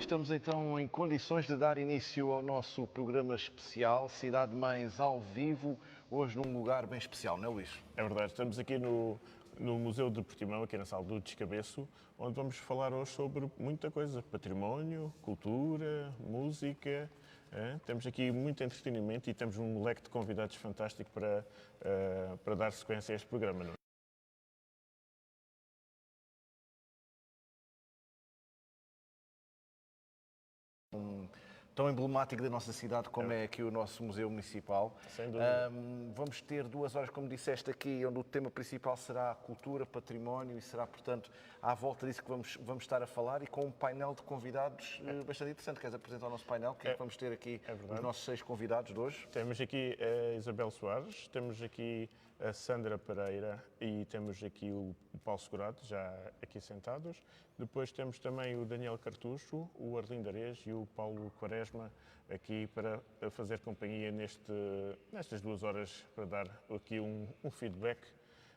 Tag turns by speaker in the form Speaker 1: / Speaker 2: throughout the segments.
Speaker 1: Estamos então em condições de dar início ao nosso programa especial Cidade Mães ao vivo, hoje num lugar bem especial, não é, Luís?
Speaker 2: É verdade, estamos aqui no Museu de Portimão, aqui na sala do Descabeço, onde vamos falar hoje sobre muita coisa, património, cultura, música. Temos aqui muito entretenimento e temos um leque de convidados fantástico para dar sequência a este programa. Não é?
Speaker 1: Tão emblemático da nossa cidade como é aqui o nosso Museu Municipal.
Speaker 2: Sem dúvida.
Speaker 1: Vamos ter 2 horas, como disseste aqui, onde o tema principal será cultura, património e será, portanto, à volta disso que vamos estar a falar e com um painel de convidados bastante interessante. Queres apresentar o nosso painel? Quem é que vamos ter aqui os nossos 6 convidados de hoje?
Speaker 2: Temos aqui a Isabel Soares, temos aqui a Sandra Pereira e temos aqui o Paulo Segurado, já aqui sentados. Depois temos também o Daniel Cartucho, o Arlindo Arês e o Paulo Quaresma aqui para fazer companhia nestas 2 horas para dar aqui um feedback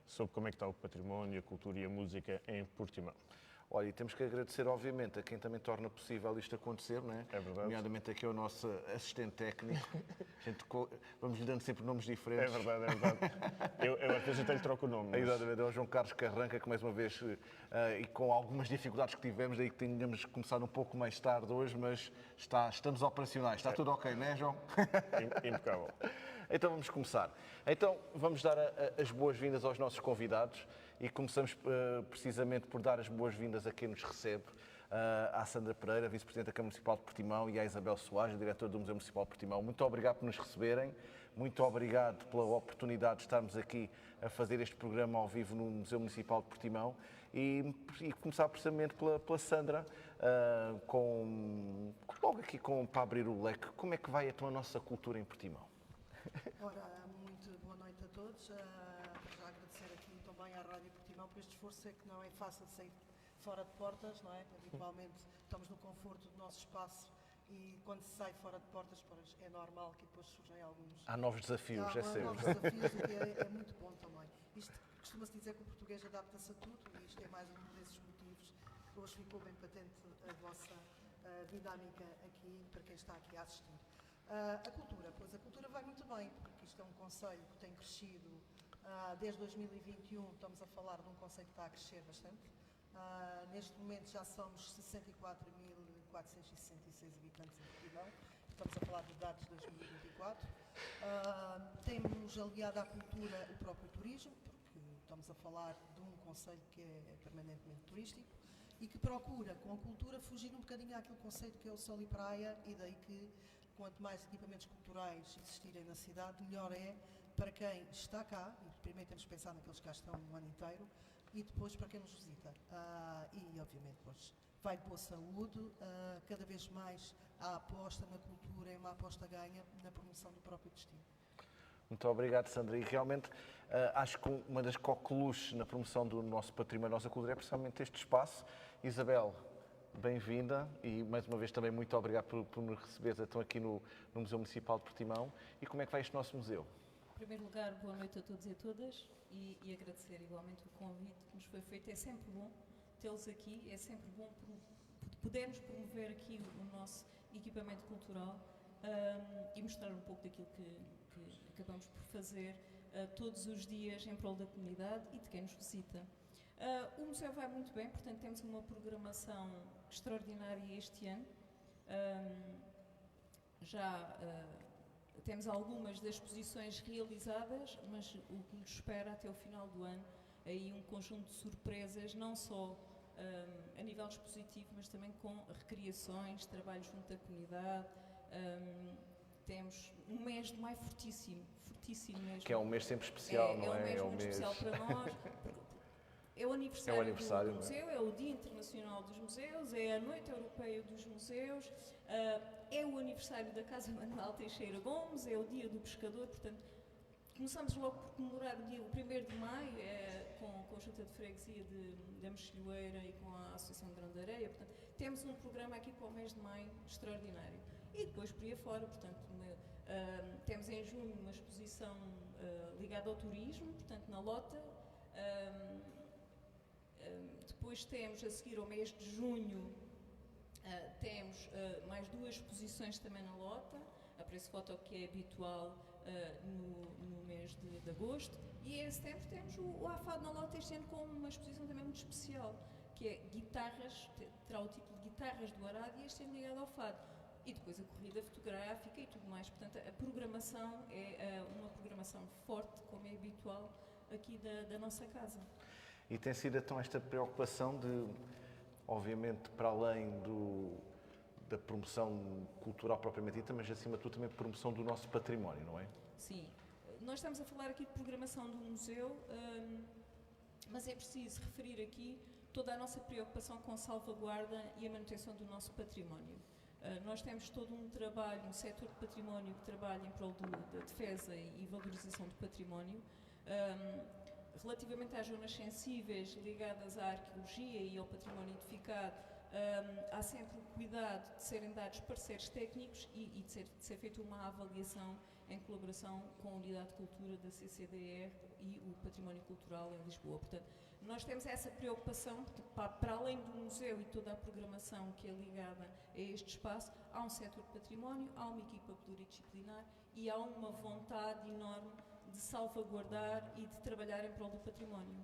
Speaker 2: sobre como é que está o património, a cultura e a música em Portimão.
Speaker 1: Olha, e temos que agradecer, obviamente, a quem também torna possível isto acontecer, não é?
Speaker 2: É verdade.
Speaker 1: Nomeadamente aqui é o nosso assistente técnico. Vamos lhe dando sempre nomes diferentes.
Speaker 2: É verdade, é verdade. Eu às vezes até lhe troco o nome. Mas...
Speaker 1: Exatamente, é o João Carlos Carranca, que mais uma vez, e com algumas dificuldades que tivemos, daí que tínhamos começado um pouco mais tarde hoje, mas estamos operacionais. Está tudo ok, não é, João?
Speaker 2: Impecável.
Speaker 1: Então vamos começar. Então vamos dar as boas-vindas aos nossos convidados e começamos precisamente por dar as boas-vindas a quem nos recebe, à Sandra Pereira, Vice-Presidente da Câmara Municipal de Portimão, e à Isabel Soares, Diretora do Museu Municipal de Portimão. Muito obrigado por nos receberem, muito obrigado pela oportunidade de estarmos aqui a fazer este programa ao vivo no Museu Municipal de Portimão e começar precisamente pela Sandra, logo aqui para abrir o leque, como é que vai então a nossa cultura em Portimão?
Speaker 3: Ora, muito boa noite a todos. Já agradecer aqui também à Rádio Portimão por este esforço, é que não é fácil sair fora de portas, não é? Habitualmente estamos no conforto do nosso espaço e quando se sai fora de portas, pois, é normal que depois surgem alguns...
Speaker 1: Há novos desafios, é sempre.
Speaker 3: Há novos desafios, o que é muito bom também. Isto costuma-se dizer que o português adapta-se a tudo e isto é mais um desses motivos que hoje ficou bem patente a vossa dinâmica aqui, para quem está aqui a assistir. A cultura, pois a cultura vai muito bem, porque isto é um concelho que tem crescido desde 2021, estamos a falar de um concelho que está a crescer bastante. Neste momento já somos 64.466 habitantes em Portimão, estamos a falar de dados de 2024. Temos aliado à cultura o próprio turismo, porque estamos a falar de um concelho que é permanentemente turístico e que procura, com a cultura, fugir um bocadinho àquele conceito que é o sol e praia, e daí que quanto mais equipamentos culturais existirem na cidade, melhor é para quem está cá, e primeiro temos que pensar naqueles que cá estão um ano inteiro, e depois para quem nos visita. E, obviamente, depois vai de boa saúde, cada vez mais a aposta na cultura é uma aposta ganha na promoção do próprio destino.
Speaker 1: Muito obrigado, Sandra. E realmente acho que uma das coqueluches na promoção do nosso património, da nossa cultura, é precisamente este espaço. Isabel, bem-vinda e mais uma vez também muito obrigado por nos receberes então aqui no Museu Municipal de Portimão. E como é que vai este nosso museu?
Speaker 4: Em primeiro lugar, boa noite a todos e a todas e agradecer igualmente o convite que nos foi feito. É sempre bom tê-los aqui, é sempre bom podermos promover aqui o nosso equipamento cultural e mostrar um pouco daquilo que acabamos por fazer todos os dias em prol da comunidade e de quem nos visita. O museu vai muito bem, portanto temos uma programação extraordinária este ano. Temos algumas das exposições realizadas, mas o que nos espera até o final do ano aí um conjunto de surpresas, não só a nível expositivo, mas também com recriações, trabalho junto da comunidade. Temos um mês de maio fortíssimo mesmo.
Speaker 1: Que é um mês sempre especial, não é?
Speaker 4: É um mês muito especial para nós. É o aniversário, do museu, é o Dia Internacional dos Museus, é a Noite Europeia dos Museus, é o aniversário da Casa Manuel Teixeira Gomes, é o Dia do Pescador, portanto, começamos logo por comemorar o 1º de maio, com a Junta de Freguesia da Mexilhoeira e com a Associação de Grande Areia, portanto, temos um programa aqui para o mês de maio extraordinário. E depois por aí afora, portanto, temos em junho uma exposição ligada ao turismo, portanto, na Lota. Depois temos, a seguir ao mês de junho, Temos mais 2 exposições também na Lota, a Preço Foto, que é habitual no mês de agosto, e em setembro temos o AFAD na Lota este ano com uma exposição também muito especial, que é guitarras, terá o título de Guitarras do Arado e este ano ligado ao fado. E depois a corrida fotográfica e tudo mais. Portanto, a programação é uma programação forte, como é habitual aqui da nossa casa.
Speaker 1: E tem sido então esta preocupação de, obviamente, para além da promoção cultural propriamente dita, mas acima de tudo também promoção do nosso património, não é?
Speaker 4: Sim. Nós estamos a falar aqui de programação do museu, mas é preciso referir aqui toda a nossa preocupação com a salvaguarda e a manutenção do nosso património. Nós temos todo um trabalho, um setor de património que trabalha em prol da defesa e valorização do património. Relativamente às zonas sensíveis ligadas à arqueologia e ao património edificado, há sempre o cuidado de serem dados pareceres técnicos e de ser feita uma avaliação em colaboração com a Unidade de Cultura da CCDR e o Património Cultural em Lisboa. Portanto, nós temos essa preocupação, para além do museu e toda a programação que é ligada a este espaço, há um setor de património, há uma equipa pluridisciplinar e há uma vontade enorme de salvaguardar e de trabalhar em prol do património.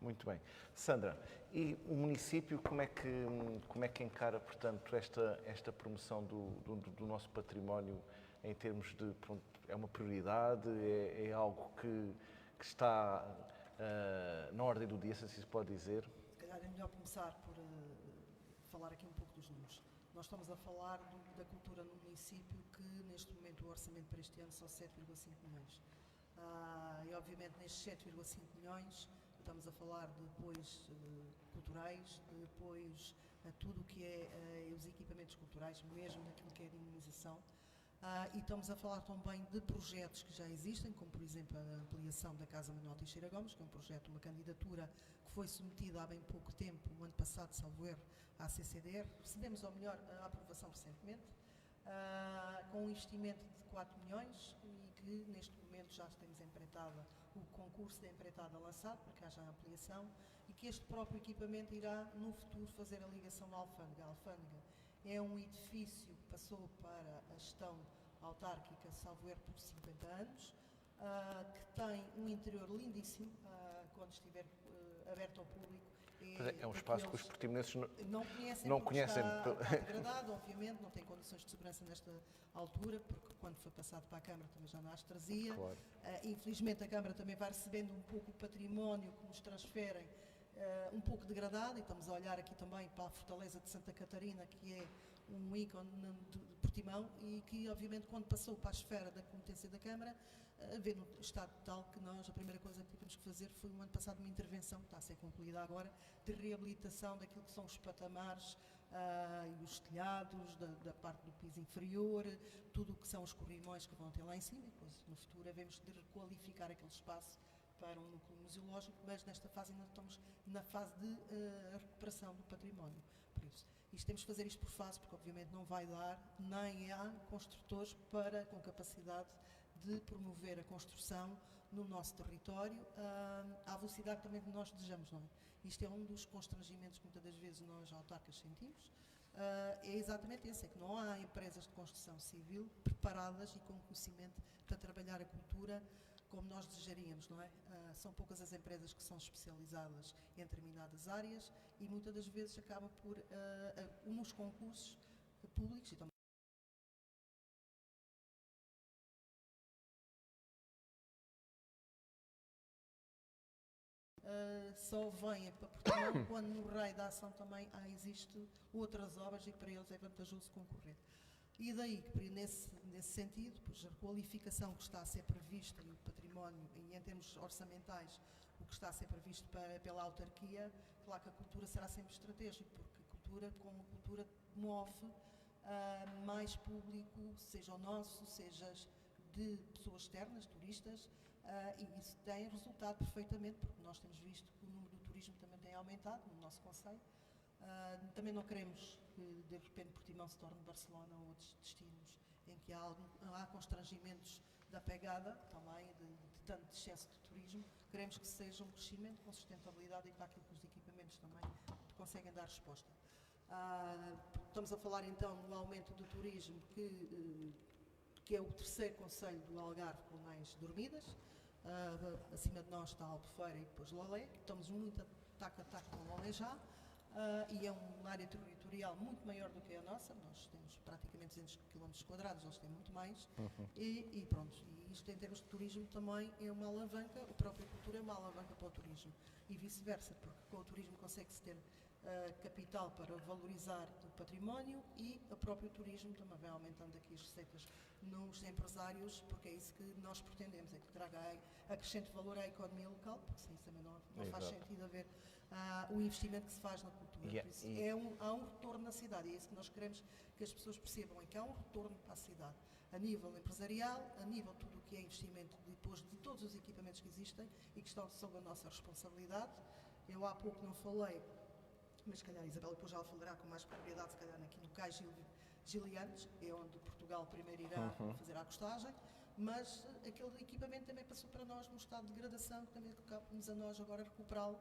Speaker 1: Muito bem. Sandra, e o município como é que encara, portanto, esta promoção do nosso património em termos de, pronto, é uma prioridade, é algo que está na ordem do dia, se assim se pode dizer?
Speaker 3: Se calhar é melhor começar por falar aqui um pouco dos números. Nós estamos a falar da cultura no município, que neste momento o orçamento para este ano são 7,5 milhões. E obviamente nestes 7,5 milhões estamos a falar de apoios culturais, de apoios a tudo o que é os equipamentos culturais, mesmo naquilo que é a imunização. E estamos a falar também de projetos que já existem, como por exemplo a ampliação da Casa Manuel Teixeira Gomes, que é um projeto, uma candidatura que foi submetida há bem pouco tempo, no ano passado, salvo erro, à CCDR. Recebemos, ou melhor, a aprovação recentemente, com um investimento de 4 milhões e que neste momento já temos empreitada, o concurso de empreitada lançado, para que haja a ampliação, e que este próprio equipamento irá no futuro fazer a ligação à alfândega. A alfândega é um edifício que passou para a gestão autárquica, salvo erro, por 50 anos, que tem um interior lindíssimo, quando estiver aberto ao público.
Speaker 1: É um espaço que os portimonenses
Speaker 3: não
Speaker 1: conhecem.
Speaker 3: Está degradado, obviamente, não tem condições de segurança nesta altura, porque quando foi passado para a Câmara também já não as trazia.
Speaker 1: Claro.
Speaker 3: Infelizmente a Câmara também vai recebendo um pouco o património que nos transferem, um pouco degradado, e estamos a olhar aqui também para a Fortaleza de Santa Catarina, que é um ícone de Portimão e que obviamente quando passou para a esfera da competência da Câmara, vê no estado tal que nós, a primeira coisa que tivemos que fazer foi no ano passado uma intervenção, que está a ser concluída agora, de reabilitação daquilo que são os patamares e os telhados, da parte do piso inferior, tudo o que são os corrimões que vão ter lá em cima, e depois no futuro havemos de requalificar aquele espaço para um núcleo museológico, mas nesta fase ainda estamos na fase de recuperação do património. Por isso, temos de fazer isto por fase, porque obviamente não vai dar, nem há construtores com capacidade de promover a construção no nosso território à velocidade também que nós desejamos, não é? Isto é um dos constrangimentos que muitas das vezes nós autarcas sentimos, é exatamente esse, é que não há empresas de construção civil preparadas e com conhecimento para trabalhar a cultura como nós desejaríamos, não é? São poucas as empresas que são especializadas em determinadas áreas e muitas das vezes acabam por, nos concursos públicos, e também só vêm para Portugal quando no raio da ação também existem outras obras e para eles é vantajoso concorrer. E daí que, nesse sentido, pois, a qualificação que está a ser prevista e o património, e em termos orçamentais, o que está a ser previsto pela autarquia, claro que a cultura será sempre estratégico, porque a cultura, como a cultura, move mais público, seja o nosso, seja de pessoas externas, turistas, e isso tem resultado perfeitamente, porque nós temos visto que o número do turismo também tem aumentado no nosso concelho. Também não queremos que de repente Portimão se torne Barcelona ou outros destinos em que há constrangimentos da pegada também, de tanto excesso de turismo. Queremos que seja um crescimento com sustentabilidade e para aquilo que os equipamentos também conseguem dar resposta. Estamos a falar então no aumento do turismo, que é o terceiro concelho do Algarve com mais dormidas. Acima de nós está a Albufeira e depois Lolé. Estamos muito taco a taco com Lolé já. E é uma área territorial muito maior do que a nossa. Nós temos praticamente 200 km², eles têm muito mais. E pronto, e isto em termos de turismo também é uma alavanca, a própria cultura é uma alavanca para o turismo. E vice-versa, porque com o turismo consegue-se ter capital para valorizar o património e o próprio turismo também vai aumentando aqui as receitas nos empresários, porque é isso que nós pretendemos, é que traga acrescente valor à economia local, porque sem isso também não faz sentido haver o investimento que se faz na cultura. Por isso, há um retorno na cidade, e é isso que nós queremos que as pessoas percebam, é que há um retorno para a cidade, a nível empresarial, a nível de tudo o que é investimento depois de todos os equipamentos que existem e que estão sob a nossa responsabilidade. Eu há pouco não falei, mas se calhar a Isabel depois já falará com mais propriedade, se calhar aqui no Cais Gilianos, é onde Portugal primeiro irá fazer a acostagem, mas aquele equipamento também passou para nós num estado de degradação, que também cabe-nos a nós agora recuperá-lo.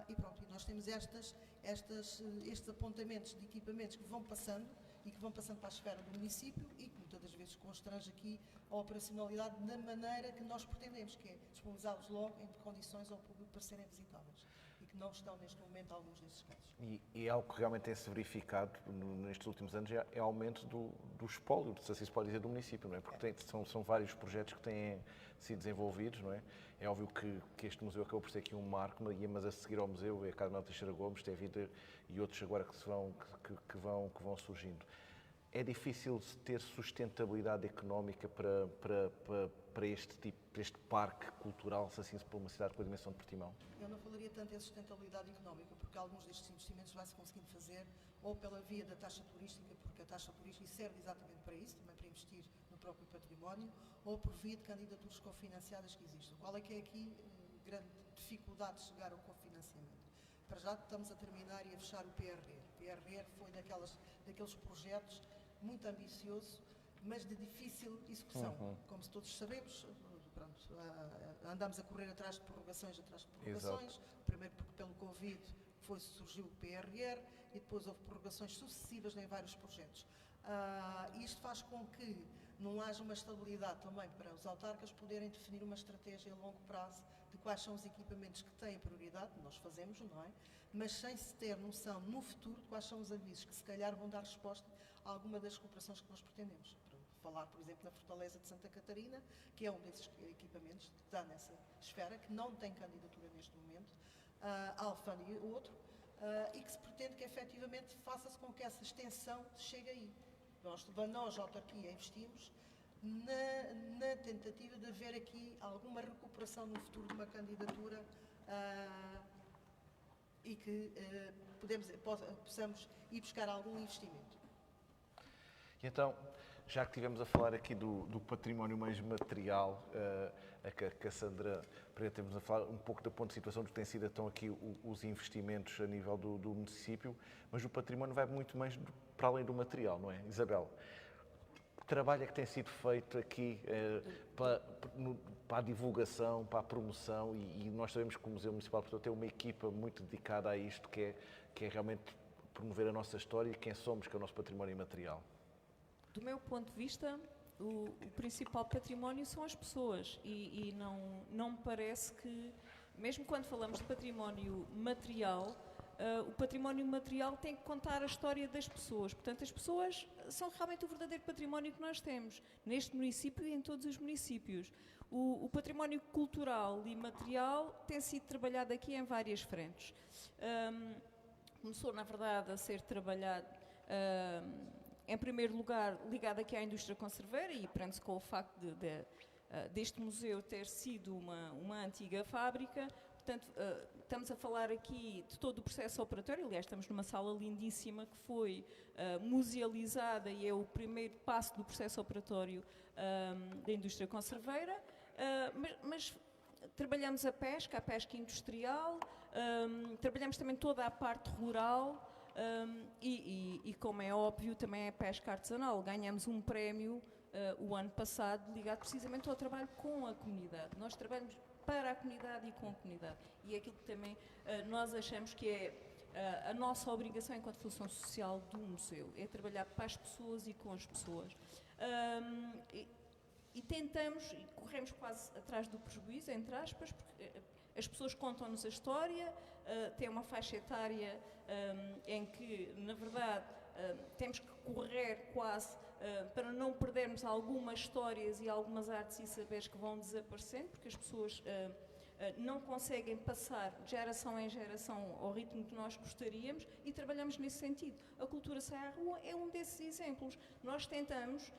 Speaker 3: E pronto, e nós temos estes apontamentos de equipamentos que vão passando e que vão passando para a esfera do município e que muitas das vezes constrange aqui a operacionalidade da maneira que nós pretendemos, que é disponibilizá-los logo em condições ao público para serem visitáveis. E que não estão neste momento alguns desses casos.
Speaker 1: E algo que realmente tem-se verificado nestes últimos anos é o aumento do espólio, se assim se pode dizer, do município, não é? Porque são vários projetos que têm sido desenvolvidos, não é? É óbvio que este museu acabou por ser aqui um marco, mas a seguir ao museu é a Carmel Teixeira Gomes, tem vida e outros agora que vão surgindo. É difícil ter sustentabilidade económica para este parque cultural, se assim se for uma cidade com a dimensão de Portimão?
Speaker 3: Eu não falaria tanto em sustentabilidade económica, porque alguns destes investimentos vai-se conseguindo fazer ou pela via da taxa turística, porque a taxa turística serve exatamente para isso, também para investir no próprio património, ou por via de candidaturas cofinanciadas que existem. Qual é que é aqui a grande dificuldade de chegar ao cofinanciamento? Para já estamos a terminar e a fechar o PRR. O PRR foi daqueles projetos muito ambicioso, mas de difícil execução. Como todos sabemos, pronto, andamos a correr atrás de prorrogações.
Speaker 1: Exato.
Speaker 3: Primeiro porque pelo Covid surgiu o PRR e depois houve prorrogações sucessivas em vários projetos. Isto faz com que não haja uma estabilidade também para os autarcas poderem definir uma estratégia a longo prazo de quais são os equipamentos que têm prioridade, nós fazemos, não é? Mas sem se ter noção no futuro de quais são os avisos que se calhar vão dar resposta a alguma das cooperações que nós pretendemos. Falar, por exemplo, na Fortaleza de Santa Catarina, que é um desses equipamentos que está nessa esfera, que não tem candidatura neste momento, a Alfano e outro, e que se pretende que efetivamente faça-se com que essa extensão chegue aí. Nós autarquia, investimos na tentativa de haver aqui alguma recuperação no futuro de uma candidatura e que possamos ir buscar algum investimento.
Speaker 1: E então, já que estivemos a falar aqui do património mais material, que a Sandra Pereira, temos a falar um pouco da ponto de situação do que têm sido então aqui os investimentos a nível do município, mas o património vai muito mais para além do material, não é? Isabel, que trabalho é que tem sido feito aqui para a divulgação, para a promoção, e nós sabemos que o Museu Municipal de Porto tem uma equipa muito dedicada a isto, que é realmente promover a nossa história e quem somos, que é o nosso património imaterial.
Speaker 4: Do meu ponto de vista, o principal património são as pessoas e não me parece que, mesmo quando falamos de património material, o património material tem que contar a história das pessoas. Portanto, as pessoas são realmente o verdadeiro património que nós temos neste município e em todos os municípios. O património cultural e material tem sido trabalhado aqui em várias frentes. Começou, na verdade, a ser trabalhado em primeiro lugar, ligado aqui à indústria conserveira e prende-se com o facto deste museu ter sido uma antiga fábrica. Portanto, estamos a falar aqui de todo o processo operatório. Aliás, estamos numa sala lindíssima que foi musealizada e é o primeiro passo do processo operatório da indústria conserveira. Mas trabalhamos a pesca industrial, trabalhamos também toda a parte rural. E como é óbvio, também é pesca artesanal. Ganhamos um prémio o ano passado ligado precisamente ao trabalho com a comunidade. Nós trabalhamos para a comunidade e com a comunidade. E é aquilo que também nós achamos que é a nossa obrigação enquanto função social do museu, é trabalhar para as pessoas e com as pessoas. E tentamos, e corremos quase atrás do prejuízo, entre aspas, porque as pessoas contam-nos a história, tem uma faixa etária em que, na verdade, temos que correr quase para não perdermos algumas histórias e algumas artes e saberes que vão desaparecendo, porque as pessoas não conseguem passar de geração em geração ao ritmo que nós gostaríamos e trabalhamos nesse sentido. A Cultura Sai à Rua é um desses exemplos. Nós tentamos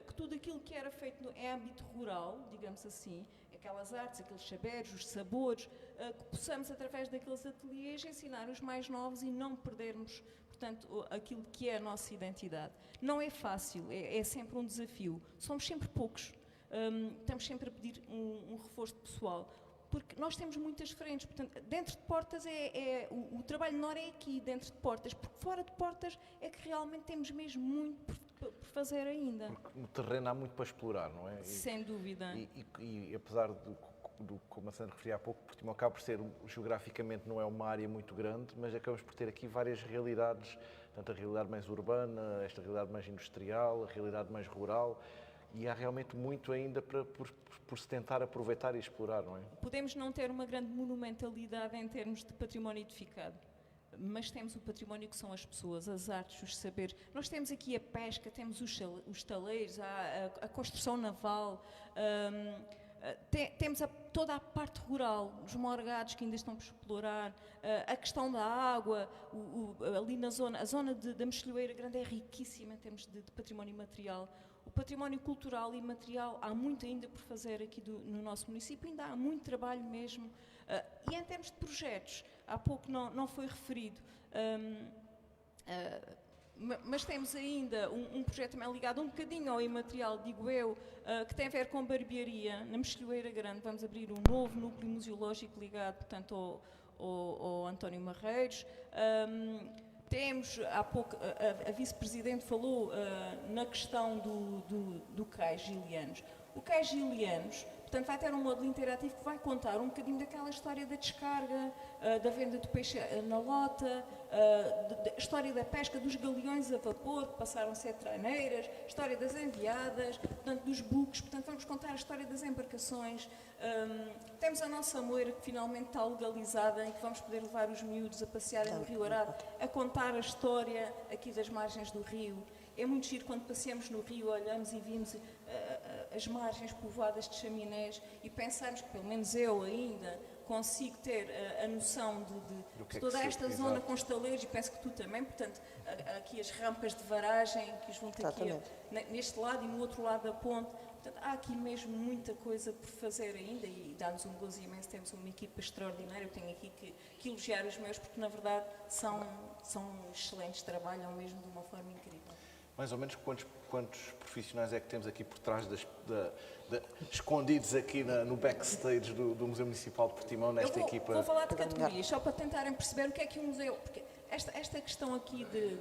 Speaker 4: que tudo aquilo que era feito no âmbito rural, digamos assim, aquelas artes, aqueles saberes, os sabores, que possamos, através daqueles ateliês, ensinar os mais novos e não perdermos, portanto, aquilo que é a nossa identidade. Não é fácil, é sempre um desafio. Somos sempre poucos, estamos sempre a pedir um reforço pessoal, porque nós temos muitas frentes, portanto, dentro de portas o trabalho menor é aqui, dentro de portas, porque fora de portas é que realmente temos mesmo muito por fazer ainda.
Speaker 1: Porque no terreno há muito para explorar, não é?
Speaker 4: Sem dúvida.
Speaker 1: E apesar como a Sandra referia há pouco, Portimão acaba por ser, geograficamente não é uma área muito grande, mas acabamos por ter aqui várias realidades, tanto a realidade mais urbana, esta realidade mais industrial, a realidade mais rural, e há realmente muito ainda por se tentar aproveitar e explorar, não é?
Speaker 4: Podemos não ter uma grande monumentalidade em termos de património edificado, mas temos o património que são as pessoas, as artes, os saberes. Nós temos aqui a pesca, temos os taleiros, a construção naval, temos toda a parte rural, os morgados que ainda estão por explorar, a questão da água, ali na zona, a zona da Mexilhoeira Grande é riquíssima em termos de património material. O património cultural e material há muito ainda por fazer aqui no nosso município, ainda há muito trabalho mesmo. E em termos de projetos, há pouco não foi referido, mas temos ainda um projeto também ligado um bocadinho ao imaterial, digo eu, que tem a ver com barbearia. Na Mexilhoeira Grande vamos abrir um novo núcleo museológico ligado, portanto, ao António Marreiros. Temos, há pouco, a vice-presidente falou na questão do Cais Gilianos. O Cais Gilianos, portanto, vai ter um módulo interativo que vai contar um bocadinho daquela história da descarga, da venda de peixe na lota, da história da pesca dos galeões a vapor, que passaram a ser traineiras, história das enviadas, portanto, dos buques, portanto, vamos contar a história das embarcações. Temos a nossa moira que finalmente está legalizada, em que vamos poder levar os miúdos a passearem no Rio Arado, a contar a história aqui das margens do rio. É muito giro quando passeamos no rio, olhamos e vimos as margens povoadas de chaminés e pensamos que, pelo menos eu ainda, consigo ter a noção de toda esta zona com estaleiros, e penso que tu também, portanto, aqui as rampas de varagem que juntam aqui neste lado e no outro lado da ponte. Portanto, há aqui mesmo muita coisa por fazer ainda e dá-nos um gozo imenso. Temos uma equipa extraordinária. Eu tenho aqui que elogiar os meus, porque na verdade são excelentes, trabalham mesmo de uma forma incrível.
Speaker 1: Mais ou menos quantos profissionais é que temos aqui por trás, escondidos aqui no backstage do Museu Municipal de Portimão, nesta equipa?
Speaker 4: Vou falar de categorias, só para tentarem perceber o que é que o museu... Porque esta questão aqui de...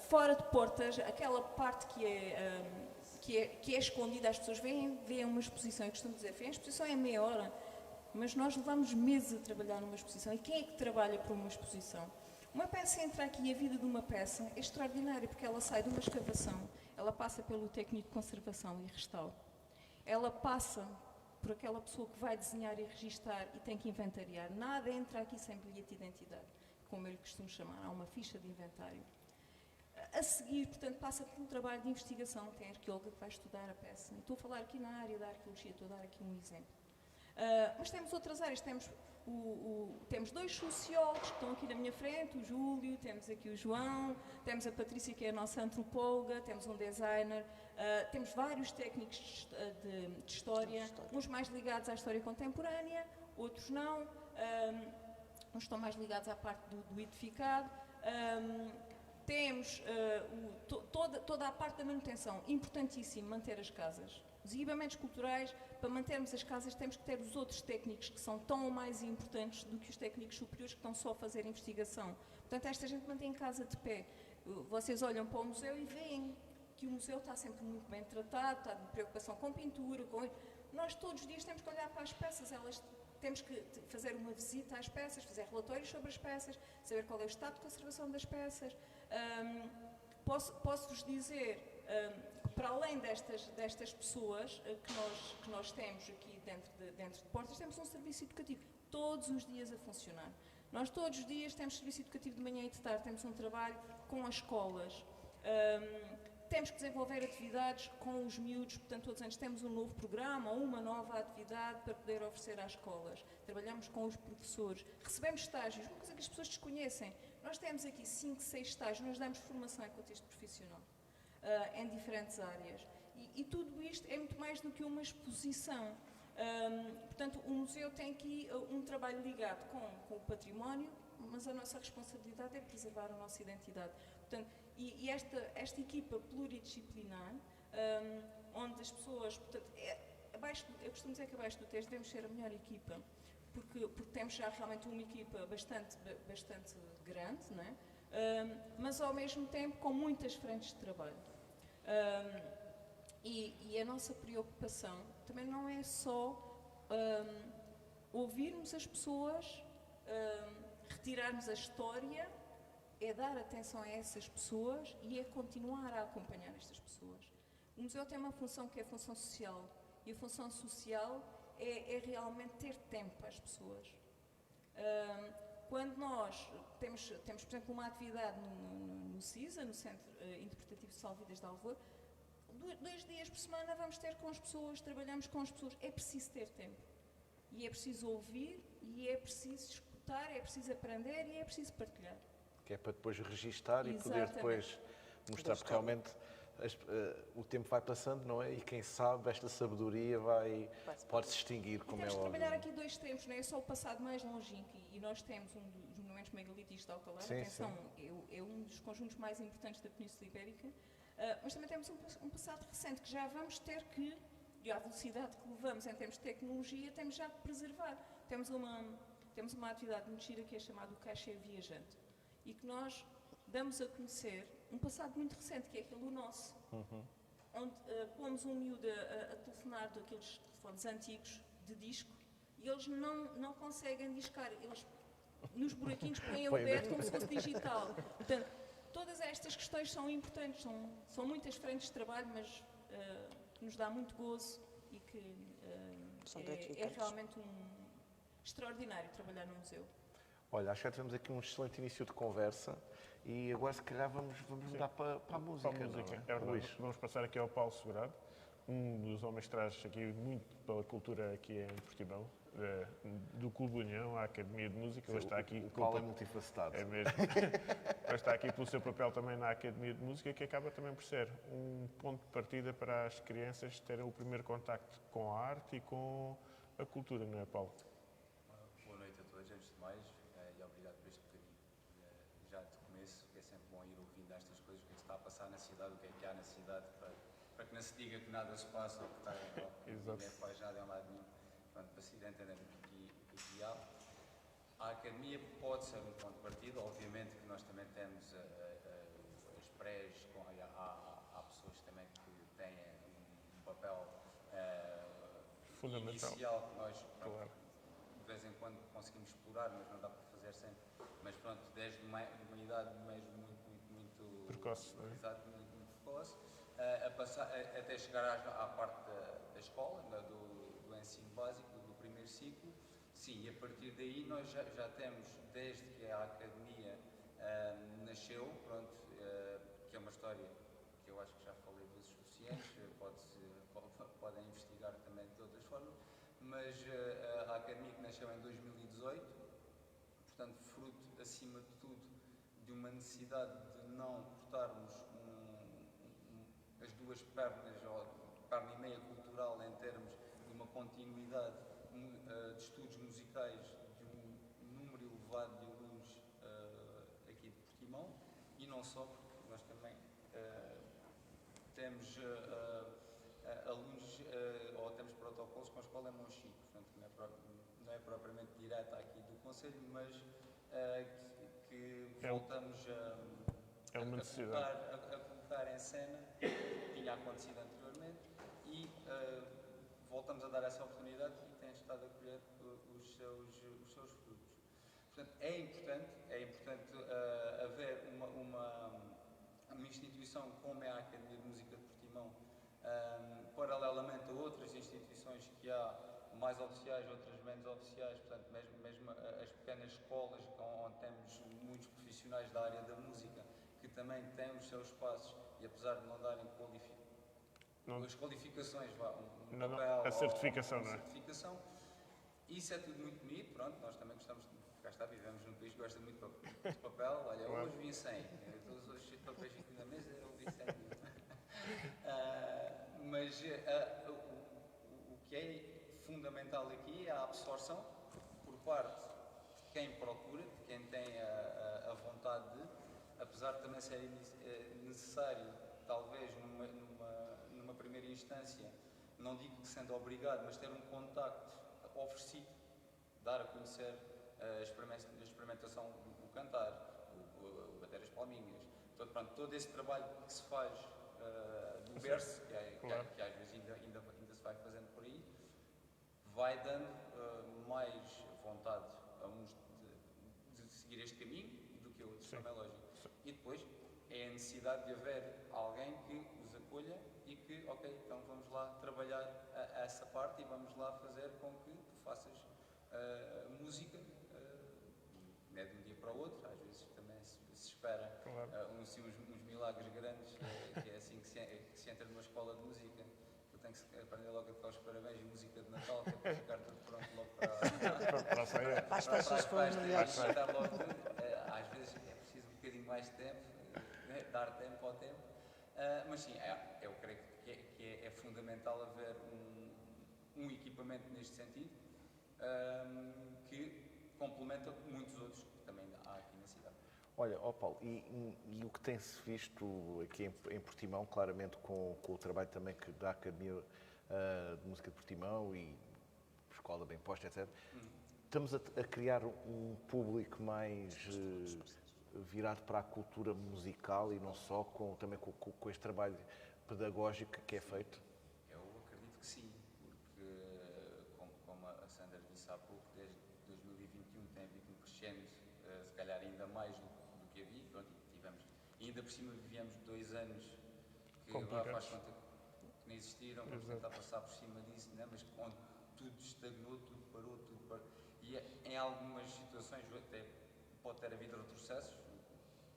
Speaker 4: fora de portas, aquela parte que é escondida, as pessoas veem uma exposição, eu costumo dizer, a exposição é meia hora, mas nós levamos meses a trabalhar numa exposição. E quem é que trabalha por uma exposição? Uma peça entra aqui e a vida de uma peça é extraordinária, porque ela sai de uma escavação, ela passa pelo técnico de conservação e restauro, ela passa por aquela pessoa que vai desenhar e registar e tem que inventariar. Nada entra aqui sem bilhete de identidade, como eu lhe costumo chamar, há uma ficha de inventário. A seguir, portanto, passa por um trabalho de investigação, tem a arqueóloga que vai estudar a peça. Estou a falar aqui na área da arqueologia, estou a dar aqui um exemplo. Mas temos outras áreas, temos dois sociólogos que estão aqui na minha frente, o Júlio, temos aqui o João, temos a Patrícia, que é a nossa antropóloga, temos um designer, temos vários técnicos de história, uns mais ligados à história contemporânea, outros não, uns estão mais ligados à parte do edificado. Temos toda a parte da manutenção, importantíssimo manter as casas. Os equipamentos culturais, para mantermos as casas, temos que ter os outros técnicos que são tão ou mais importantes do que os técnicos superiores que estão só a fazer investigação. Portanto, esta gente mantém casa de pé. Vocês olham para o museu e veem que o museu está sempre muito bem tratado, está de preocupação com pintura, Nós todos os dias temos que olhar para as peças, elas temos que fazer uma visita às peças, fazer relatórios sobre as peças, saber qual é o estado de conservação das peças. Posso-vos dizer, para além destas pessoas que nós temos aqui dentro de Portas, temos um serviço educativo todos os dias a funcionar. Nós todos os dias temos serviço educativo de manhã e de tarde, temos um trabalho com as escolas, temos que desenvolver atividades com os miúdos, portanto todos os anos temos um novo programa ou uma nova atividade para poder oferecer às escolas. Trabalhamos com os professores, recebemos estágios, uma coisa que as pessoas desconhecem. Nós temos aqui 5, 6 estágios, nós damos formação em contexto profissional, em diferentes áreas. E tudo isto é muito mais do que uma exposição. Portanto, o museu tem aqui um trabalho ligado com o património, mas a nossa responsabilidade é preservar a nossa identidade. Portanto, e esta equipa pluridisciplinar, onde as pessoas, portanto, eu costumo dizer que abaixo do texto devemos ser a melhor equipa, porque temos já realmente uma equipa bastante grande, não é? Mas ao mesmo tempo com muitas frentes de trabalho. E a nossa preocupação também não é só ouvirmos as pessoas, retirarmos a história, é dar atenção a essas pessoas e é continuar a acompanhar estas pessoas. O museu tem uma função que é a função social, e a função social é realmente ter tempo para as pessoas. Quando nós temos, por exemplo, uma atividade no CISA, no Centro Interpretativo de Salvidas de Alvor, 2 dias por semana vamos ter com as pessoas, trabalhamos com as pessoas. É preciso ter tempo. E é preciso ouvir, e é preciso escutar, é preciso aprender e é preciso partilhar.
Speaker 1: Que é para depois registar e poder
Speaker 4: Exatamente.
Speaker 1: depois mostrar, porque realmente o tempo vai passando, não é? E quem sabe esta sabedoria pode se extinguir, como é
Speaker 4: óbvio. Temos de
Speaker 1: óbvio.
Speaker 4: trabalhar aqui 2 tempos, não é só o passado mais longínquo, e nós temos um dos monumentos megalíticos de Alcalá, atenção, é um dos conjuntos mais importantes da Península Ibérica, mas também temos um passado recente que já vamos ter que, e à velocidade que levamos em termos de tecnologia, temos já que preservar. Temos uma atividade muito gira que é chamada o Caixa Viajante, e que nós damos a conhecer um passado muito recente, que é aquele nosso, onde pomos um miúdo a telefonar daqueles telefones antigos de disco, e eles não conseguem discar, eles nos buraquinhos põem o dedo como se fosse digital. Portanto, todas estas questões são importantes, são muitas frentes de trabalho, mas que nos dá muito gozo e que é realmente extraordinário trabalhar no museu.
Speaker 1: Olha, acho que já tivemos aqui um excelente início de conversa e agora se calhar vamos mudar para a música.
Speaker 2: Para a música,
Speaker 1: não
Speaker 2: é verdade. Vamos passar aqui ao Paulo Segurado, um dos homens que traz aqui muito pela cultura aqui em Portimão, do Clube União, a Academia de Música. Hoje está aqui
Speaker 1: o Paulo é multifacetado.
Speaker 2: É mesmo. Hoje está aqui pelo seu papel também na Academia de Música, que acaba também por ser um ponto de partida para as crianças terem o primeiro contacto com a arte e com a cultura, não é, Paulo?
Speaker 5: Boa noite a todos, antes de mais, e obrigado por este bocadinho. Já de começo, é sempre bom ir ouvindo estas coisas, o que está a passar na cidade, o que há na cidade, para que não se diga que nada se passa ou que está ninguém faz nada em lado nenhum. Pronto, para se ir entendendo o que há. A Academia pode ser um ponto de partida, obviamente que nós também temos as prés, há pessoas também que têm um papel
Speaker 2: fundamental,
Speaker 5: inicial que nós,
Speaker 2: claro,
Speaker 5: de vez em quando conseguimos explorar, mas não dá para fazer sempre. Mas pronto, desde uma idade mesmo muito
Speaker 2: precoce, não é?
Speaker 5: Exato, muito precoce, até chegar à parte da escola, do ensino básico, do primeiro ciclo. Sim, e a partir daí nós já temos, desde que a Academia nasceu, pronto, que é uma história que eu acho que já falei vezes suficientes, podem investigar também de outras formas, mas a Academia que nasceu em 2018, portanto, fruto, acima de tudo, de uma necessidade de não cortarmos as duas pernas, ou perna e meia cultural, em termos de uma continuidade de estudos musicais de um número elevado de alunos aqui de Portimão, e não só, porque nós também temos alunos, ou temos protocolos com a escola em Monchique, portanto não é propriamente direta aqui do Conselho, mas que voltamos a colocar em cena, tinha acontecido anteriormente, e voltamos a dar essa oportunidade e tem estado a colher os os seus frutos. Portanto, é importante haver uma instituição como é a Academia de Música de Portimão, paralelamente a outras instituições que há, mais oficiais, outras menos oficiais, portanto, mesmo as pequenas escolas onde temos muitos profissionais da área da música que também têm os seus espaços e apesar de não darem as qualificações,
Speaker 2: a certificação, não é?
Speaker 5: Certificação, isso é tudo muito bonito, pronto, nós também gostamos de, cá está, vivemos num país que gosta muito de papel, olha,
Speaker 2: Claro.
Speaker 5: hoje vi 100, todos hoje cheios de papéis aqui na mesa, eu vi 100 mil. Mas o que é fundamental aqui é a absorção por parte de quem procura, de quem tem a vontade de, apesar de também ser necessário, talvez numa primeira instância, não digo que sendo obrigado, mas ter um contacto oferecido, dar a conhecer a experimentação do cantar, o bater as palminhas, todo esse trabalho que se faz do berço, que às vezes ainda se vai fazendo por aí, vai dando mais vontade a uns de seguir este caminho do que a outros, como é lógico. E depois é a necessidade de haver alguém que os acolha e que, ok, então vamos lá trabalhar essa parte e vamos lá fazer com que tu faças música, não é de um dia para o outro, às vezes também se espera uns milagres grandes, que é assim que se entra numa escola de música. Tu tens que aprender logo a tocar os parabéns e música de Natal, que é para ficar tudo pronto logo para
Speaker 6: as festas familiares.
Speaker 5: Às vezes é preciso um bocadinho mais de tempo, dar tempo ao tempo, mas sim, eu creio que é fundamental haver um equipamento neste sentido, que complementa muitos outros que também há aqui na cidade.
Speaker 1: Olha, Paulo, e o que tem-se visto aqui em Portimão, claramente com o trabalho também da Academia de Música de Portimão e Escola Bem Posta, etc., estamos a criar um público mais virado para a cultura musical e não só, também com este trabalho pedagógico que é feito?
Speaker 5: Eu acredito que sim, porque, como a Sandra disse há pouco, desde 2021 tem havido um crescendo, se calhar ainda mais do que havia. Pronto, ainda por cima vivíamos 2 anos que faz conta que não existiram, vamos tentar passar por cima disso, né? Mas onde tudo estagnou, tudo parou. E em algumas situações até pode ter havido retrocessos,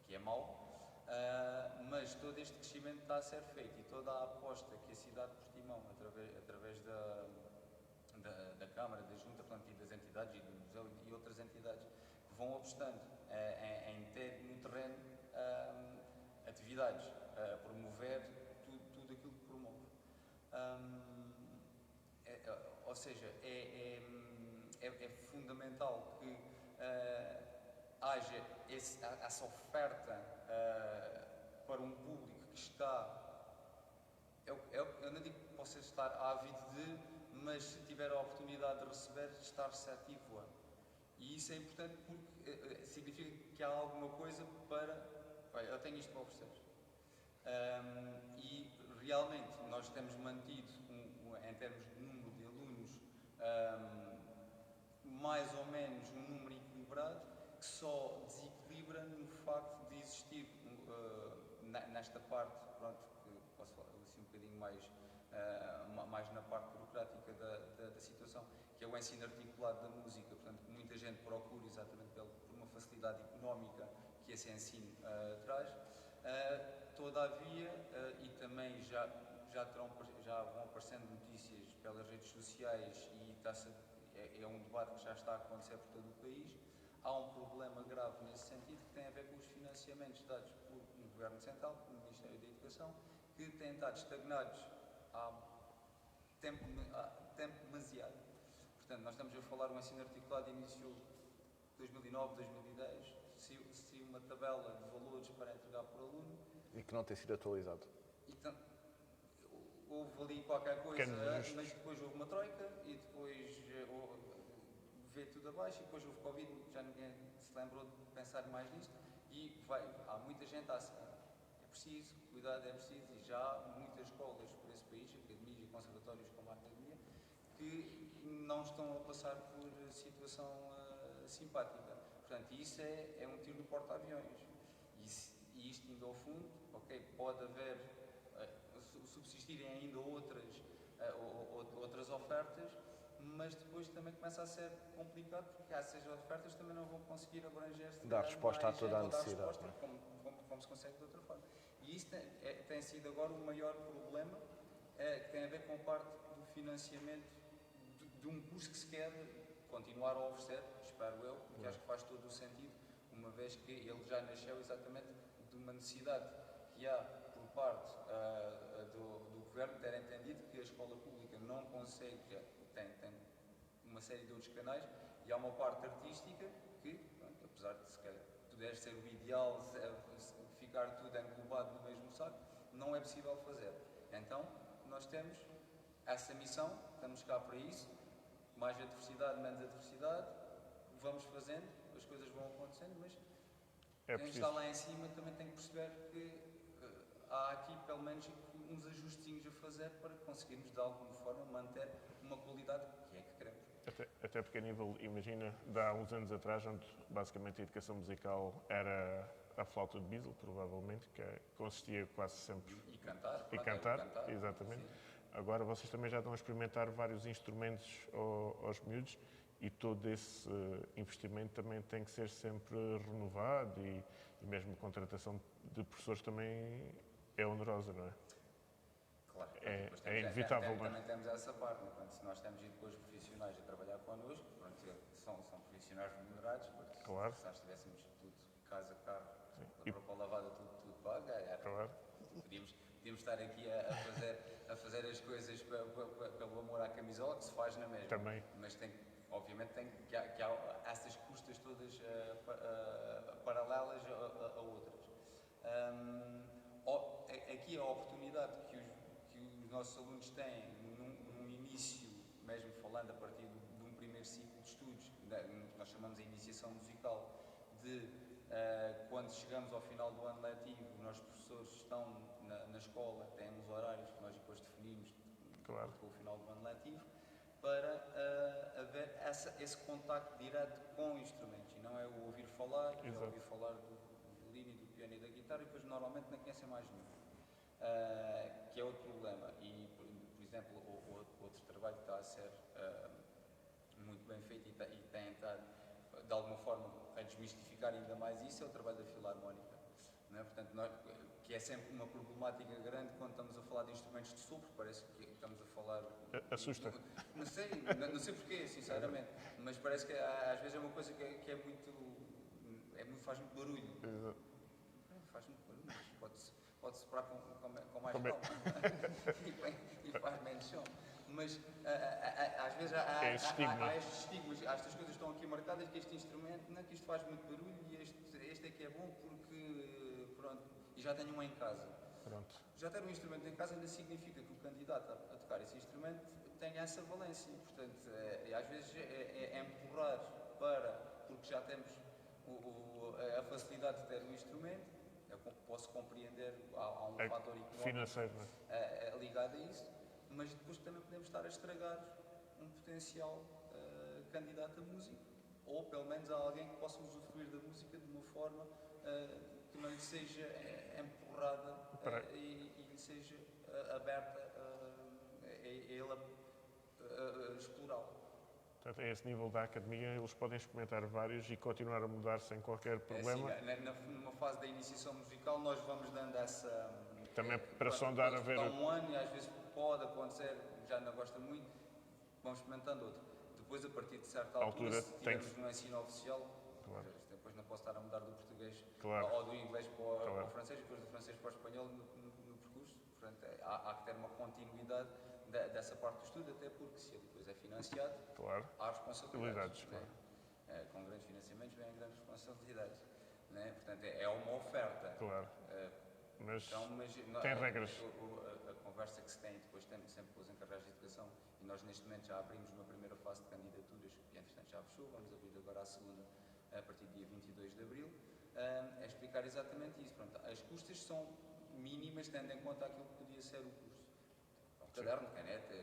Speaker 5: que é mau, mas todo este crescimento está a ser feito e toda a aposta que a cidade de Portimão, através da Câmara, da Junta, portanto, e das entidades e do Museu e outras entidades que vão apostando em ter no terreno atividades, promover tudo aquilo que promove. Ou seja, é fundamental que haja essa oferta para um público que está. Eu não digo que possa estar ávido mas se tiver a oportunidade de receber, estar receptivo a. E isso é importante porque significa que há alguma coisa para. Olha, eu tenho isto para oferecer. E realmente nós temos mantido, em termos de número de alunos, mais ou menos um número equilibrado, que só desequilibra no facto de existir nesta parte, pronto, que posso falar assim um bocadinho mais na parte burocrática da situação, que é o ensino articulado da música, portanto, que muita gente procura exatamente por uma facilidade económica que esse ensino traz. Todavia, e também já vão aparecendo notícias pelas redes sociais e é um debate que já está a acontecer por todo o país, há um problema grave nesse sentido que tem a ver com os financiamentos dados pelo Governo Central, pelo Ministério da Educação, que têm estado estagnados há tempo demasiado. Portanto, nós estamos a falar, um ensino articulado iniciou 2009, 2010, se uma tabela de valores para entregar por aluno.
Speaker 1: E que não tem sido atualizado.
Speaker 5: Então, houve ali qualquer coisa, mas depois houve uma troika e depois veio tudo abaixo e depois houve Covid, já ninguém se lembrou de pensar mais nisto e há muita gente é preciso, cuidado é preciso, e já há muitas escolas por esse país, academias e conservatórios como a Academia, que não não estão a passar por situação simpática. Portanto, isso é um tiro no porta-aviões. E isto indo ao fundo, ok, pode haver, subsistirem ainda outras ofertas, mas depois também começa a ser complicado, porque essas ofertas também não vão conseguir abranger
Speaker 1: dar resposta a toda a necessidade.
Speaker 5: Como se consegue de outra forma. E isso tem sido agora o maior problema, que tem a ver com parte do financiamento de um curso que se quer continuar a oferecer, espero eu, porque acho que faz todo o sentido, uma vez que ele já nasceu exatamente de uma necessidade que há por parte do governo ter entendido que a escola pública não consegue, tem uma série de outros canais, e há uma parte artística que, pronto, apesar de se calhar puder ser o ideal, ficar tudo englobado no mesmo saco, não é possível fazer. Então, nós temos essa missão, estamos cá para isso, mais adversidade, menos adversidade, vamos fazendo, as coisas vão acontecendo, mas quem está lá em cima também tem que perceber que há aqui, pelo menos, uns ajustinhos a fazer para conseguirmos, de alguma forma, manter uma qualidade que é que queremos.
Speaker 2: Até porque a nível, imagina, de há uns anos atrás, onde basicamente a educação musical era a flauta de Bisel, provavelmente, que consistia quase sempre...
Speaker 5: E cantar.
Speaker 2: E cantar, exatamente. Sim. Agora vocês também já estão a experimentar vários instrumentos aos miúdos e todo esse investimento também tem que ser sempre renovado e mesmo a contratação de professores também é onerosa, não é?
Speaker 5: Claro.
Speaker 2: É inevitável, não é?
Speaker 5: Também temos essa parte, né? Se nós temos depois profissionais a trabalhar connosco, são profissionais remunerados, porque
Speaker 2: claro.
Speaker 5: Se nós tivéssemos tudo, casa, carro, roupa lavada, tudo pago,
Speaker 2: claro.
Speaker 5: Podíamos estar aqui a fazer as coisas pelo amor à camisola, que se faz na mesma.
Speaker 2: Também.
Speaker 5: Mas obviamente que há essas custas todas paralelas a outras. Aqui a oportunidade que os nossos alunos têm num início, mesmo falando a partir de um primeiro ciclo de estudos, que nós chamamos a iniciação musical, de quando chegamos ao final do ano letivo, os nossos professores estão na escola, têm os horários que nós depois definimos
Speaker 2: claro.
Speaker 5: Com o final do ano letivo, para haver esse contacto direto com instrumentos, e não é o ouvir falar, é o ouvir falar do violino, do piano e da guitarra, e depois normalmente não conhecem mais nenhum, que é outro problema. E, por exemplo, outro trabalho que está a ser muito bem feito e tem estado, de alguma forma, a desmistificar ainda mais isso, é o trabalho da Filarmónica. Não é? Portanto, que é sempre uma problemática grande quando estamos a falar de instrumentos de sopro, parece que estamos a falar...
Speaker 2: Assusta.
Speaker 5: Não sei porquê, sinceramente, mas parece que às vezes é uma coisa que é muito... faz muito barulho. Faz muito barulho, mas pode soprar com mais calma e faz menos som. Mas às vezes há estes estigmas, estas coisas estão aqui marcadas, que este instrumento, não, que isto faz muito barulho e este é que é bom porque, pronto, e já tenho um em casa.
Speaker 2: Pronto.
Speaker 5: Já ter um instrumento em casa ainda significa que o candidato a tocar esse instrumento tem essa valência, portanto, às vezes é empurrar porque já temos a facilidade de ter um instrumento, eu posso compreender, há um fator económico
Speaker 2: financeiro,
Speaker 5: ligado a isso, mas depois também podemos estar a estragar um potencial candidato a música, ou pelo menos a alguém que possa usufruir da música de uma forma que não lhe seja empurrada e lhe seja aberta a ele explorá-lo.
Speaker 2: Portanto, a esse nível da academia, eles podem experimentar vários e continuar a mudar sem qualquer problema.
Speaker 5: Numa fase da iniciação musical, nós vamos dando essa...
Speaker 2: Também para sondar a ver...
Speaker 5: Há um ano e às vezes pode acontecer, já não gosta muito, vamos experimentando outro. Depois, a partir de certa altura, se tivermos no ensino oficial, claro. Depois não posso estar a mudar do português ou do inglês para o francês, depois do francês para o espanhol no percurso. Portanto, há que ter uma continuidade dessa parte do estudo, até porque se ele depois é financiado, há responsabilidades. Com grandes financiamentos vêm grandes responsabilidades. Né? Portanto, é uma oferta.
Speaker 2: Claro. Mas
Speaker 5: então,
Speaker 2: tem regras.
Speaker 5: A conversa que se tem depois sempre com os encarregados de educação, e nós neste momento já abrimos uma primeira fase de candidaturas, que entretanto já fechou, vamos abrir agora a segunda a partir do dia 22 de abril, é explicar exatamente isso. Pronto, as custas são mínimas, tendo em conta aquilo que podia ser o custo. Um caderno, caneta,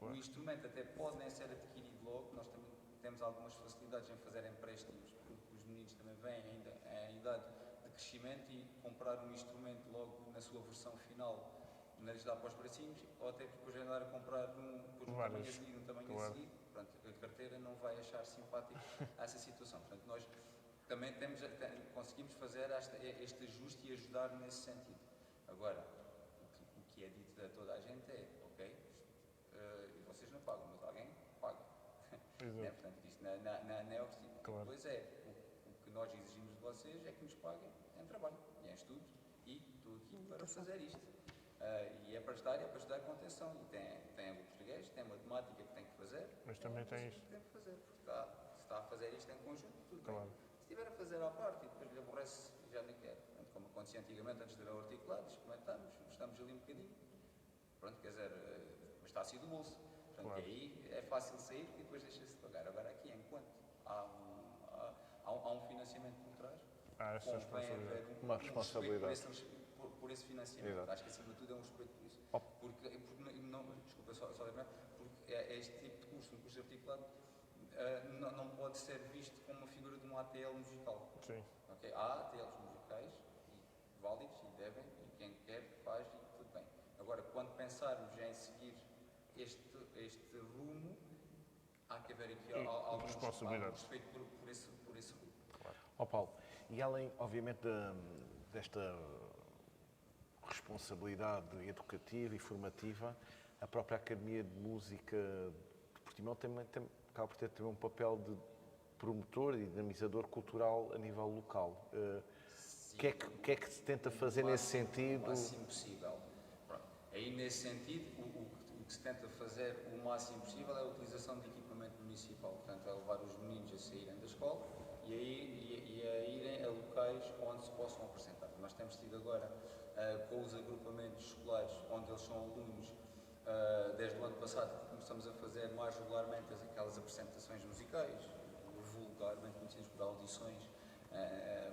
Speaker 5: o instrumento até pode nem ser adquirido logo, nós também temos algumas facilidades em fazer empréstimos, porque os meninos também vêm ainda em idade de crescimento e comprar um instrumento logo na sua versão final, não lhes dá para os bracinhos, ou até depois andar a comprar depois um tamanho a seguir, um tamanho a seguir. Pronto, a carteira não vai achar simpático essa situação. Portanto, nós também conseguimos fazer este ajuste e ajudar nesse sentido. Agora, o que é dito a toda a gente é, ok, vocês não pagam, mas alguém paga. Né? Portanto, isto não é oferecido.
Speaker 2: Claro.
Speaker 5: Depois o que nós exigimos de vocês é que nos paguem em trabalho, e em estudos, e estou aqui para fazer isto. E é para estudar com atenção. E tem o português, tem a matemática que tem que fazer.
Speaker 2: Mas também tem isto.
Speaker 5: Tem que fazer, porque se está a fazer isto em conjunto, tudo
Speaker 2: Claro.
Speaker 5: bem. Se estiver a fazer à parte e depois lhe aborrece, já nem quer. Portanto, como acontecia antigamente, antes de ler o articulado, experimentamos, gostamos ali um bocadinho. Pronto, quer dizer, mas está a sair do bolso. Portanto,
Speaker 2: Claro.
Speaker 5: e aí é fácil sair e depois deixa-se pagar. Agora aqui, enquanto há um financiamento por trás,
Speaker 2: Há essa
Speaker 5: convém
Speaker 2: responsabilidade.
Speaker 5: haver
Speaker 1: Uma responsabilidade.
Speaker 5: por esse financiamento.
Speaker 1: Exato.
Speaker 5: Acho que acima de tudo é um respeito por isso.
Speaker 1: Oh.
Speaker 5: Porque não, desculpa, só lembrar, porque este tipo de curso, um curso articulado, não pode ser visto como uma figura de um ATL musical.
Speaker 2: Sim.
Speaker 5: Okay? Há ATLs musicais e válidos e devem, e quem quer faz e tudo bem. Agora, quando pensarmos em seguir este rumo, há que haver aqui algum respeito por esse rumo.
Speaker 1: Ó Paulo, e além, obviamente, desta responsabilidade educativa e formativa, a própria Academia de Música de Portimão acaba por ter também um papel de promotor e dinamizador cultural a nível local. O que é que se tenta fazer nesse sentido?
Speaker 5: O máximo possível. Pronto. Aí, nesse sentido, o que se tenta fazer o máximo possível é a utilização de equipamento municipal. Portanto, é levar os meninos a saírem da escola e a irem a locais onde se possam apresentar. Nós temos tido agora, com os agrupamentos escolares, onde eles são alunos, desde o ano passado, começamos a fazer mais regularmente aquelas apresentações musicais, vulgarmente conhecidas por audições,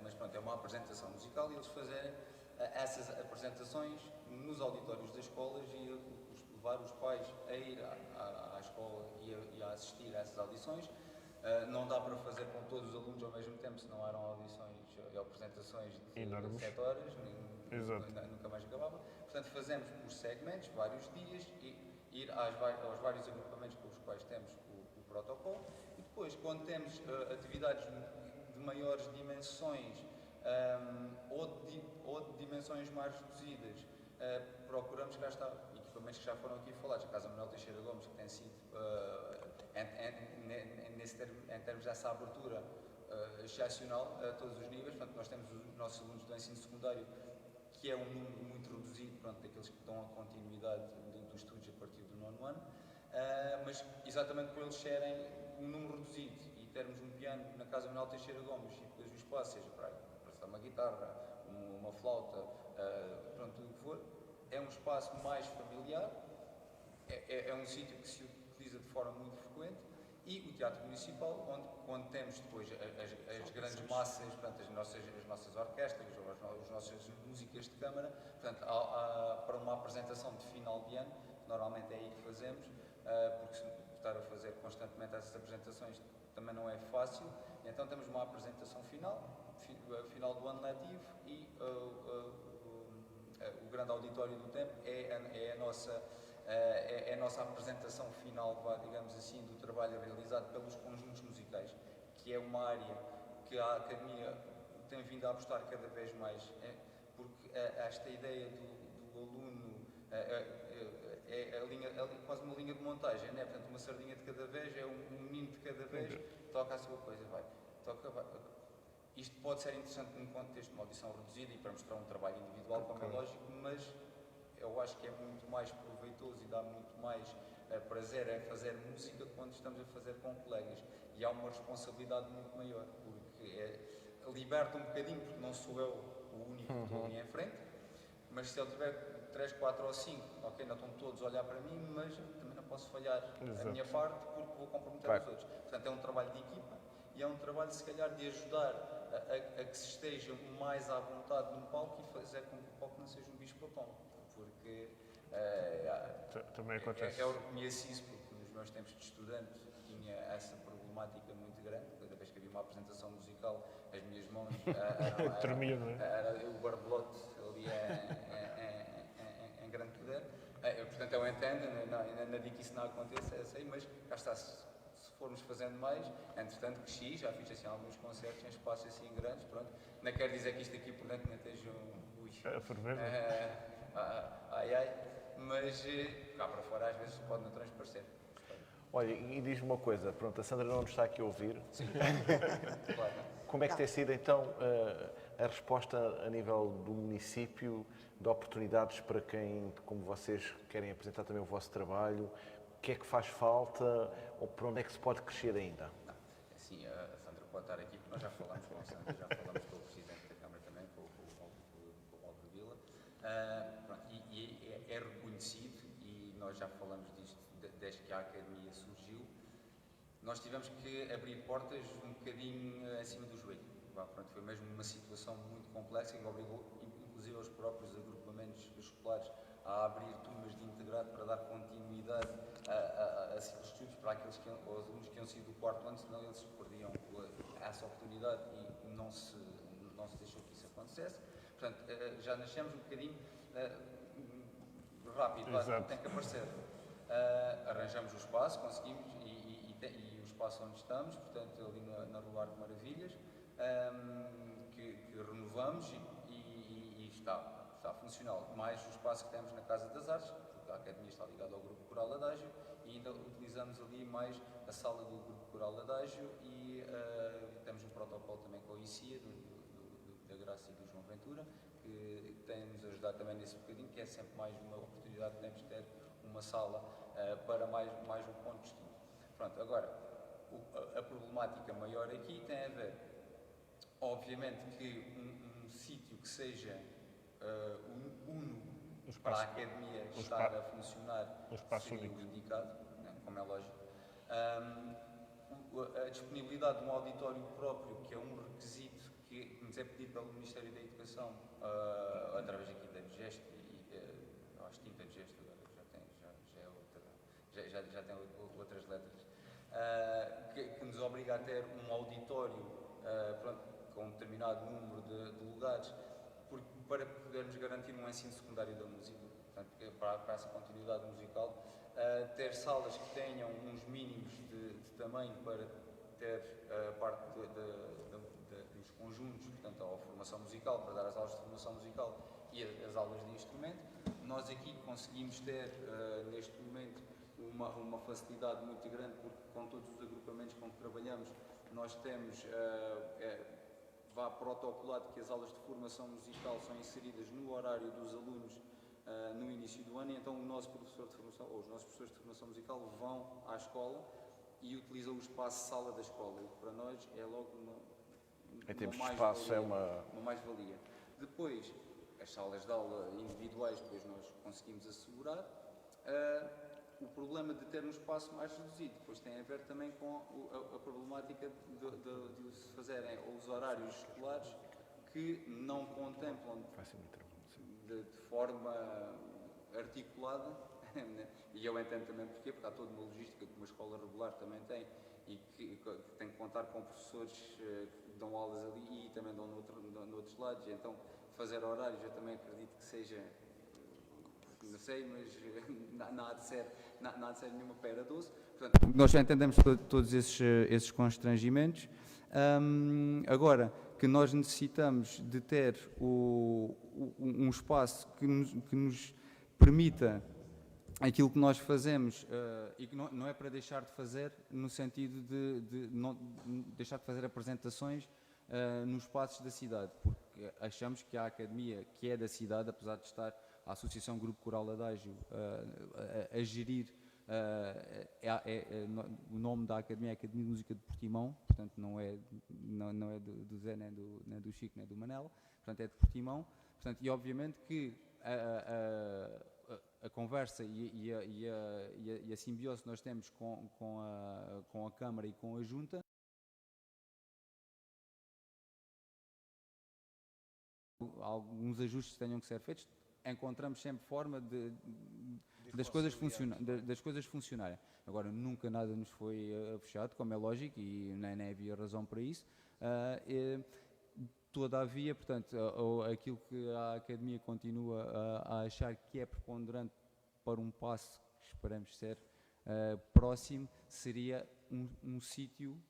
Speaker 5: mas pronto, é uma apresentação musical e eles fazerem essas apresentações nos auditórios das escolas e levar os pais a ir à escola e a assistir a essas audições. Não dá para fazer com todos os alunos ao mesmo tempo, senão eram audições e apresentações de 7 horas, nunca mais acabava. Portanto, fazemos por segmentos, vários dias, e ir aos vários agrupamentos com os quais temos o protocolo. E depois, quando temos atividades de maiores dimensões ou de dimensões mais reduzidas, procuramos, cá está, equipamentos que já foram aqui falados, a Casa Manuel Teixeira Gomes, que tem sido, em termos dessa abertura excepcional a todos os níveis. Portanto, nós temos os nossos alunos do ensino secundário, que é um número muito reduzido, pronto, daqueles que dão a continuidade dos estudos a partir do 9º ano, mas exatamente por eles serem um número reduzido e termos um piano na Casa Manuel Teixeira Gomes e depois o espaço seja para uma guitarra, uma flauta, pronto, tudo o que for, é um espaço mais familiar, é um sítio que se utiliza de forma muito frequente, e o Teatro Municipal, onde temos depois as grandes massas, portanto, as nossas orquestras, as nossas músicas de câmara, portanto, para uma apresentação de final de ano, normalmente é aí que fazemos, porque estar a fazer constantemente essas apresentações também não é fácil, então temos uma apresentação final do ano letivo, e o grande auditório do tempo é a nossa apresentação final, digamos assim, do trabalho realizado pelos conjuntos musicais, que é uma área que a Academia tem vindo a apostar cada vez mais, porque esta ideia do aluno é quase uma linha de montagem, né? Portanto, uma sardinha de cada vez, é um menino de cada vez, toca a sua coisa, vai. Isto pode ser interessante num contexto de uma audição reduzida e para mostrar um trabalho individual, como é lógico, mas eu acho que é muito mais proveitoso e dá muito mais prazer em fazer música quando estamos a fazer com colegas. E há uma responsabilidade muito maior, porque liberta um bocadinho, porque não sou eu o único que estou ali em frente, mas se ele tiver 3, 4 ou 5, ok, não estão todos a olhar para mim, mas também não posso falhar a minha parte porque vou comprometer os outros. Portanto, é um trabalho de equipa e é um trabalho, se calhar, de ajudar a que se esteja mais à vontade num palco e fazer com que o palco não seja um bicho-papão. Porque
Speaker 2: também acontece.
Speaker 5: eu reconheço isso, porque nos meus tempos de estudante tinha essa problemática muito grande. Cada vez que havia uma apresentação musical, as minhas mãos
Speaker 2: Tremiam, não é?
Speaker 5: era o barbelote ali em grande poder. Portanto, eu entendo, não digo que isso não aconteça, eu sei, mas cá está, se formos fazendo mais, entretanto cresci, já fiz assim alguns concertos em espaços assim grandes, pronto. Não quer dizer que isto aqui por dentro não esteja
Speaker 2: A ferver, não
Speaker 5: mas cá para fora às vezes pode não transparecer.
Speaker 1: Olha, e diz-me uma coisa, pronto, a Sandra não nos está aqui a ouvir.
Speaker 5: Sim, claro.
Speaker 1: Como é que tem sido então a resposta a nível do município, de oportunidades para quem, como vocês, querem apresentar também o vosso trabalho? O que é que faz falta ou por onde é que se pode crescer ainda?
Speaker 5: Sim, a Sandra pode estar aqui, porque nós já falámos com a Sandra, já falámos com o Presidente da Câmara também, com o Walter Vila, e é reconhecido, e nós já falamos disto desde que a Academia surgiu. Nós tivemos que abrir portas um bocadinho acima do joelho. Foi mesmo uma situação muito complexa que obrigou, inclusive, os próprios agrupamentos escolares a abrir turmas de integrado para dar continuidade a ciclos de estudos para aqueles aos alunos que iam sair do quarto ano, senão eles perdiam essa oportunidade e não se deixou que isso acontecesse. Portanto, já nascemos um bocadinho rápido, tem que aparecer. Arranjamos o espaço, conseguimos, e o espaço onde estamos, portanto, ali na Rua Arte Maravilhas, que renovamos e está funcional. Mais o espaço que temos na Casa das Artes, porque a Academia está ligada ao Grupo Coral Adágio, e ainda utilizamos ali mais a sala do Grupo Coral Adágio e temos um protocolo também com a ICIA, da Graça e do João Ventura, que tem-nos ajudado também nesse bocadinho, que é sempre mais uma oportunidade que temos de ter uma sala para mais um ponto de destino. Pronto, agora, a problemática maior aqui tem a ver, obviamente, que um sítio que seja uno para a Academia estar a funcionar seria o indicado, né, como é lógico. A disponibilidade de um auditório próprio, que é um requisito que nos é pedido pelo Ministério da Educação, através aqui da Digest, eu acho que a Digest já tem outras letras, que nos obriga a ter um auditório com um determinado número de lugares, para podermos garantir um ensino secundário da música, portanto, para essa continuidade musical, ter salas que tenham uns mínimos de tamanho para ter a parte dos conjuntos, portanto, a formação musical, para dar as aulas de formação musical e as aulas de instrumento. Nós aqui conseguimos ter, neste momento, uma facilidade muito grande, porque com todos os agrupamentos com que trabalhamos, nós temos protocolado que as aulas de formação musical são inseridas no horário dos alunos no início do ano, e então o nosso professor de formação, ou os nossos professores de formação musical vão à escola e utilizam o espaço sala da escola, e para nós é logo
Speaker 1: em termos de espaço é uma
Speaker 5: mais-valia. Depois, as salas de aula individuais, depois nós conseguimos assegurar. O problema de ter um espaço mais reduzido depois tem a ver também com a problemática de se fazerem os horários escolares que não contemplam de forma articulada, e eu entendo também porquê, porque há toda uma logística que uma escola regular também tem, e que tem que contar com professores que dão aulas ali e também dão noutros lados, e então fazer horários eu também acredito que seja, não sei, mas não há de ser nenhuma pera doce. Portanto, nós já entendemos todos esses constrangimentos. Agora, que nós necessitamos de ter um espaço que nos permita aquilo que nós fazemos, e que não é para deixar de fazer, no sentido de não deixar de fazer apresentações nos espaços da cidade, porque achamos que a Academia, que é da cidade, apesar de estar a Associação Grupo Coral Adágio a gerir, o nome da Academia é Academia de Música de Portimão, portanto não é do Zé, nem do Chico, nem do Manel, portanto é de Portimão, portanto, e obviamente que a conversa e a simbiose que nós temos com a Câmara e com a Junta, alguns ajustes tenham que ser feitos, encontramos sempre forma de
Speaker 7: das coisas funcionarem. Agora, nunca nada nos foi fechado, como é lógico, e nem havia razão para isso. Todavia, portanto, aquilo que a Academia continua a achar que é preponderante para um passo que esperamos ser próximo, seria um sítio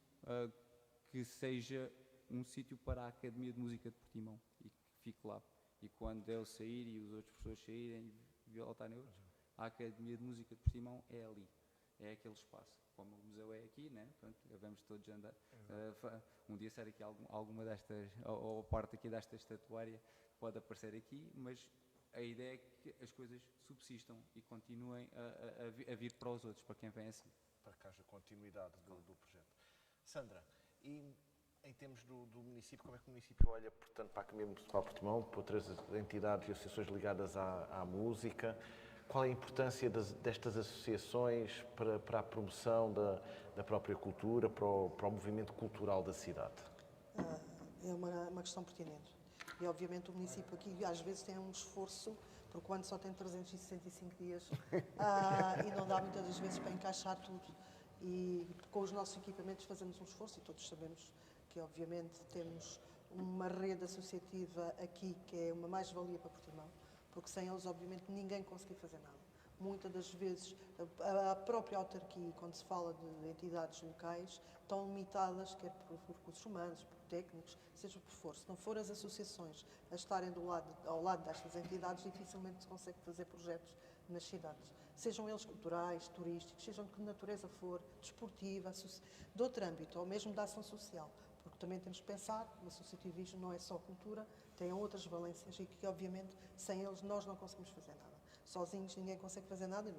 Speaker 7: que seja um sítio para a Academia de Música de Portimão e que fique lá. E quando ele sair e os outros professores saírem e voltarem outros, a Academia de Música de Portimão é ali, é aquele espaço. Como o museu é aqui, né? Pronto, vamos todos andar. Um dia ser aqui alguma destas, ou parte aqui desta estatuária pode aparecer aqui, mas a ideia é que as coisas subsistam e continuem a vir para os outros, para quem vem assim.
Speaker 1: Para que haja continuidade do projeto. Sandra, e em termos do município, como é que o município olha, portanto, para a Academia Municipal de Portimão, para outras entidades e associações ligadas à música? Qual é a importância destas associações para a promoção da própria cultura, para o movimento cultural da cidade?
Speaker 3: É uma questão pertinente. E, obviamente, o município aqui, às vezes, tem um esforço, porque o ano só tem 365 dias e não dá muitas das vezes para encaixar tudo. E com os nossos equipamentos fazemos um esforço e todos sabemos que, obviamente, temos uma rede associativa aqui que é uma mais-valia para Portimão, porque sem eles, obviamente, ninguém conseguia fazer nada. Muitas das vezes, a própria autarquia, quando se fala de entidades locais, estão limitadas, quer por recursos humanos, por técnicos, seja por for. Se não for as associações a estarem ao lado destas entidades, dificilmente se consegue fazer projetos nas cidades. Sejam eles culturais, turísticos, sejam de que natureza for, desportiva, de outro âmbito, ou mesmo da ação social. Porque também temos que pensar que o associativismo não é só cultura, tem outras valências e que, obviamente, sem eles nós não conseguimos fazer nada. Sozinhos ninguém consegue fazer nada.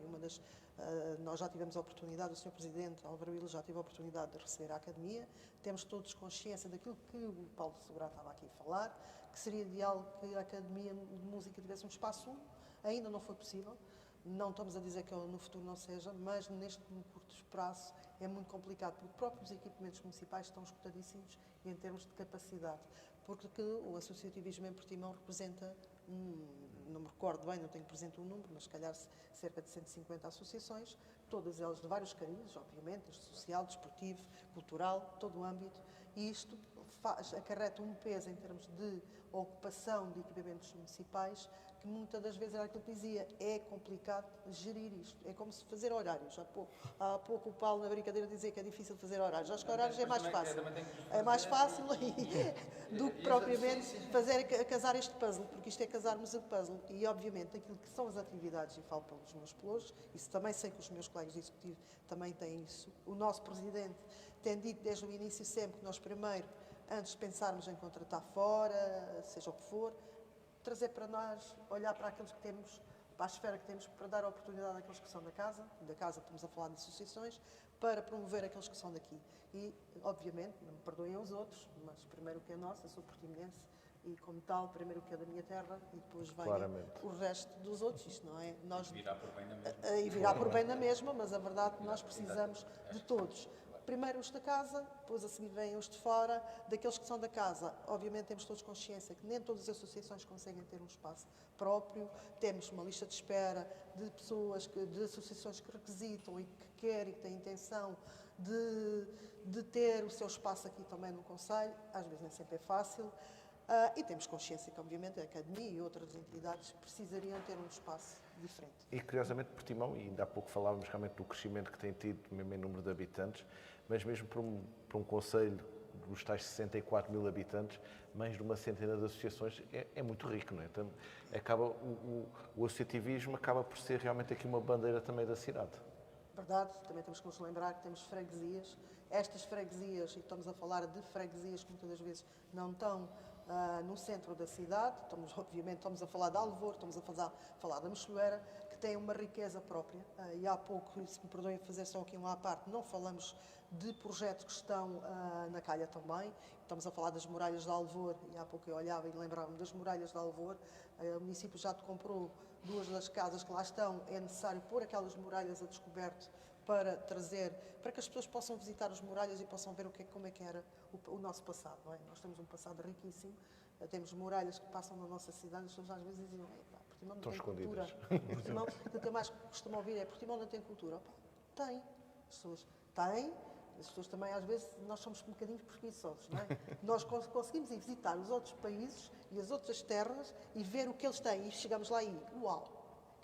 Speaker 3: Nós já tivemos a oportunidade, o Sr. Presidente Álvaro Willis já teve a oportunidade de receber a Academia. Temos todos consciência daquilo que o Paulo Segurá estava aqui a falar, que seria ideal que a Academia de Música tivesse um espaço único. Ainda não foi possível. Não estamos a dizer que no futuro não seja, mas neste curto prazo é muito complicado, porque os próprios equipamentos municipais estão esgotadíssimos em termos de capacidade, porque o associativismo em Portimão representa, não me recordo bem, não tenho presente o número, mas se calhar cerca de 150 associações, todas elas de vários carizes, obviamente, este social, desportivo, cultural, todo o âmbito, e isto acarreta um peso em termos de ocupação de equipamentos municipais que muitas das vezes era aquilo que dizia, é complicado gerir isto. É como se fazer horários. Há pouco o Paulo na brincadeira dizia que é difícil fazer horários. Acho que horários é mais fácil. É mais fácil do que propriamente casar este puzzle, porque isto é casarmos o puzzle. E obviamente aquilo que são as atividades, e falo pelos meus pelouros, isso também sei que os meus colegas de executivo também têm isso. O nosso Presidente tem dito desde o início sempre que nós primeiro, antes de pensarmos em contratar fora, seja o que for, trazer para nós, olhar para aqueles que temos, para a esfera que temos, para dar a oportunidade àqueles que são da casa estamos a falar de associações, para promover aqueles que são daqui. E, obviamente, não me perdoem os outros, mas primeiro o que é nosso, eu sou portimonense, e como tal, primeiro o que é da minha terra, e depois vem o resto dos outros, isto não é? Nós,
Speaker 5: virá por bem na mesma.
Speaker 3: E virá por bem na mesma, mas a verdade é que nós precisamos de todos. Primeiro os da casa, depois a seguir vêm os de fora, daqueles que são da casa. Obviamente temos todos consciência que nem todas as associações conseguem ter um espaço próprio. Temos uma lista de espera de pessoas, de associações que requisitam e que querem e que têm intenção de ter o seu espaço aqui também no Conselho. Às vezes nem sempre é fácil. E temos consciência que, obviamente, a Academia e outras entidades precisariam ter um espaço diferente.
Speaker 1: E, curiosamente, Portimão, e ainda há pouco falávamos realmente do crescimento que tem tido, mesmo em número de habitantes, mas mesmo para um concelho dos tais 64 mil habitantes, mais de uma centena de associações, é muito rico, não é? Então, o associativismo acaba por ser realmente aqui uma bandeira também da cidade.
Speaker 3: Verdade, também temos que nos lembrar que temos freguesias. Estas freguesias, e estamos a falar de freguesias que muitas das vezes não estão no centro da cidade, obviamente estamos a falar de Alvor, estamos a falar da Mexoeira, que tem uma riqueza própria, e há pouco, se me perdoem fazer só aqui uma à parte, não falamos de projetos que estão na Calha também, estamos a falar das muralhas de Alvor, e há pouco eu olhava e lembrava-me das muralhas de Alvor, o município já te comprou 2 das casas que lá estão, é necessário pôr aquelas muralhas a descoberto para que as pessoas possam visitar as muralhas e possam ver como é que era o nosso passado, não é? Nós temos um passado riquíssimo, temos muralhas que passam na nossa cidade, as pessoas às vezes diziam,
Speaker 6: Portimão não
Speaker 1: Estão
Speaker 6: tem cultura.
Speaker 1: escondidas.
Speaker 6: Portimão, o que eu mais costumo ouvir é Portimão não tem cultura. Opa, tem. As pessoas têm. As pessoas também, às vezes, nós somos um bocadinho preguiçosos, não é? Nós conseguimos ir visitar os outros países e as outras terras e ver o que eles têm. E chegamos lá e, uau,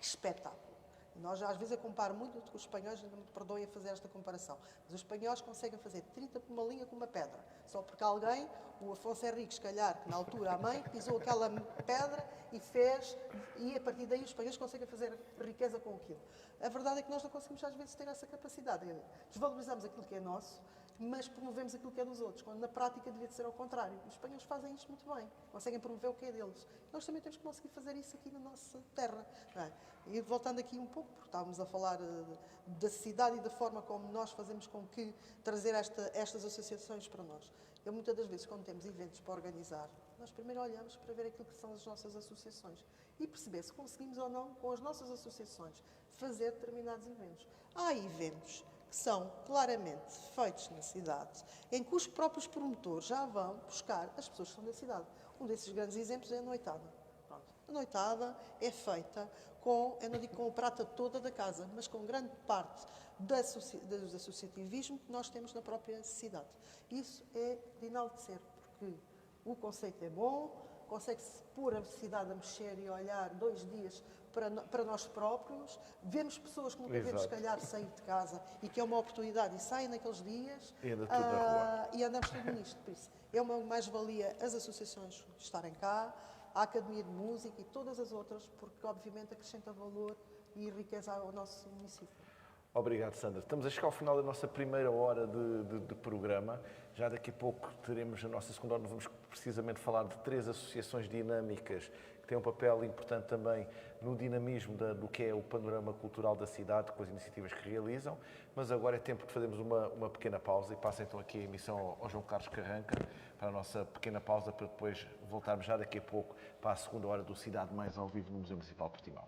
Speaker 6: que espetáculo! Nós, às vezes, eu comparo muito com os espanhóis, não me perdoem a fazer esta comparação, mas os espanhóis conseguem fazer 30 por uma linha com uma pedra. Só porque alguém, o Afonso Henriques, se calhar, que na altura a mãe, pisou aquela pedra e fez, e a partir daí os espanhóis conseguem fazer riqueza com aquilo. A verdade é que nós não conseguimos, às vezes, ter essa capacidade. Desvalorizamos aquilo que é nosso, mas promovemos aquilo que é dos outros, quando na prática devia de ser ao contrário. Os espanhóis fazem isto muito bem, conseguem promover o que é deles. Nós também temos que conseguir fazer isso aqui na nossa terra. Não é? E voltando aqui um pouco, porque estávamos a falar da cidade e da forma como nós fazemos com que trazer estas associações para nós. Eu, muitas das vezes, quando temos eventos para organizar, nós primeiro olhamos para ver aquilo que são as nossas associações e perceber se conseguimos ou não, com as nossas associações, fazer determinados eventos. Há eventos que são claramente feitos na cidade, em que os próprios promotores já vão buscar as pessoas que são da cidade. Um desses grandes exemplos é a noitada. Pronto. A noitada é feita com, eu não digo com a prata toda da casa, mas com grande parte do associativismo que nós temos na própria cidade. Isso é de enaltecer, porque o conceito é bom, consegue-se pôr a cidade a mexer e a olhar 2 dias para nós próprios, vemos pessoas que nunca vemos, se calhar, sair de casa e que é uma oportunidade e saem naqueles dias
Speaker 1: E anda tudo na rua.
Speaker 6: e andamos tudo nisto. Por isso, é uma mais-valia as associações estarem cá, a Academia de Música e todas as outras, porque obviamente acrescenta valor e riqueza ao nosso município.
Speaker 1: Obrigado, Sandra. Estamos a chegar ao final da nossa primeira hora de programa. Já daqui a pouco teremos a nossa segunda hora. Vamos precisamente falar de 3 associações dinâmicas que têm um papel importante também no dinamismo do que é o panorama cultural da cidade, com as iniciativas que realizam. Mas agora é tempo de fazermos uma pequena pausa e passa então aqui a emissão ao João Carlos Carranca para a nossa pequena pausa, para depois voltarmos já daqui a pouco para a segunda hora do Cidade Mais ao vivo no Museu Municipal de Portimão.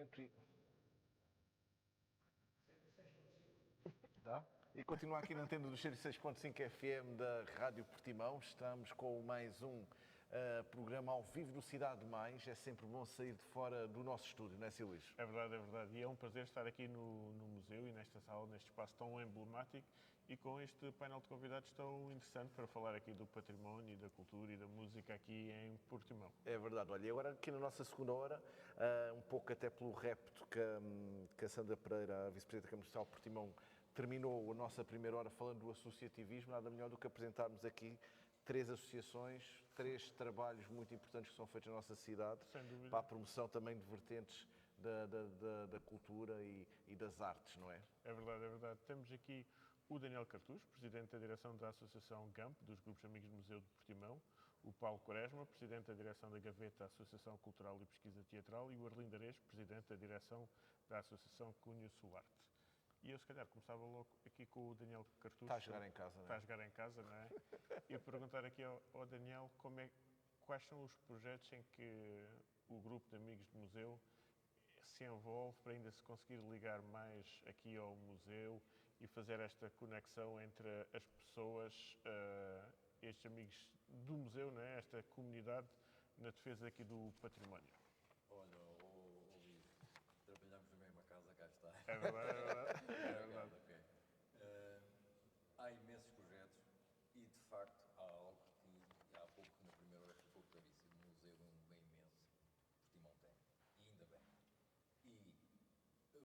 Speaker 1: Cento e... Tá? E continua aqui na antena dos 106.5 FM da Rádio Portimão. Estamos com mais um programa ao vivo do Cidade Mais. É sempre bom sair de fora do nosso estúdio, não é, Sr. Luís?
Speaker 2: É verdade, é verdade. E é um prazer estar aqui no museu e nesta sala, neste espaço tão emblemático e com este painel de convidados tão interessante para falar aqui do património, da cultura e da música aqui em Portimão.
Speaker 1: É verdade. Olha, e agora aqui na nossa segunda hora, um pouco até pelo repto que a Sandra Pereira, a Vice-Presidente da Câmara Municipal de Portimão, terminou a nossa primeira hora falando do associativismo, nada melhor do que apresentarmos aqui 3 associações, 3 trabalhos muito importantes que são feitos na nossa cidade para a promoção também de vertentes da cultura e das artes, não é?
Speaker 2: É verdade, é verdade. Temos aqui o Daniel Cartucho, Presidente da Direção da Associação GAMP, dos Grupos Amigos do Museu de Portimão, o Paulo Quaresma, Presidente da Direção da Gaveta, Associação Cultural e Pesquisa Teatral, e o Arlindo Ares, Presidente da Direção da Associação Cunha Sularte. E eu, se calhar, começava logo aqui com o Daniel Cartucho.
Speaker 1: Está a jogar em casa, não é?
Speaker 2: Está a jogar em casa, não é? E perguntar aqui ao Daniel quais são os projetos em que o grupo de amigos do museu se envolve para ainda se conseguir ligar mais aqui ao museu e fazer esta conexão entre as pessoas, estes amigos do museu, não é? Esta comunidade na defesa aqui do património.
Speaker 8: Olha, Luís, trabalhamos na mesma casa, cá está.
Speaker 2: É verdade,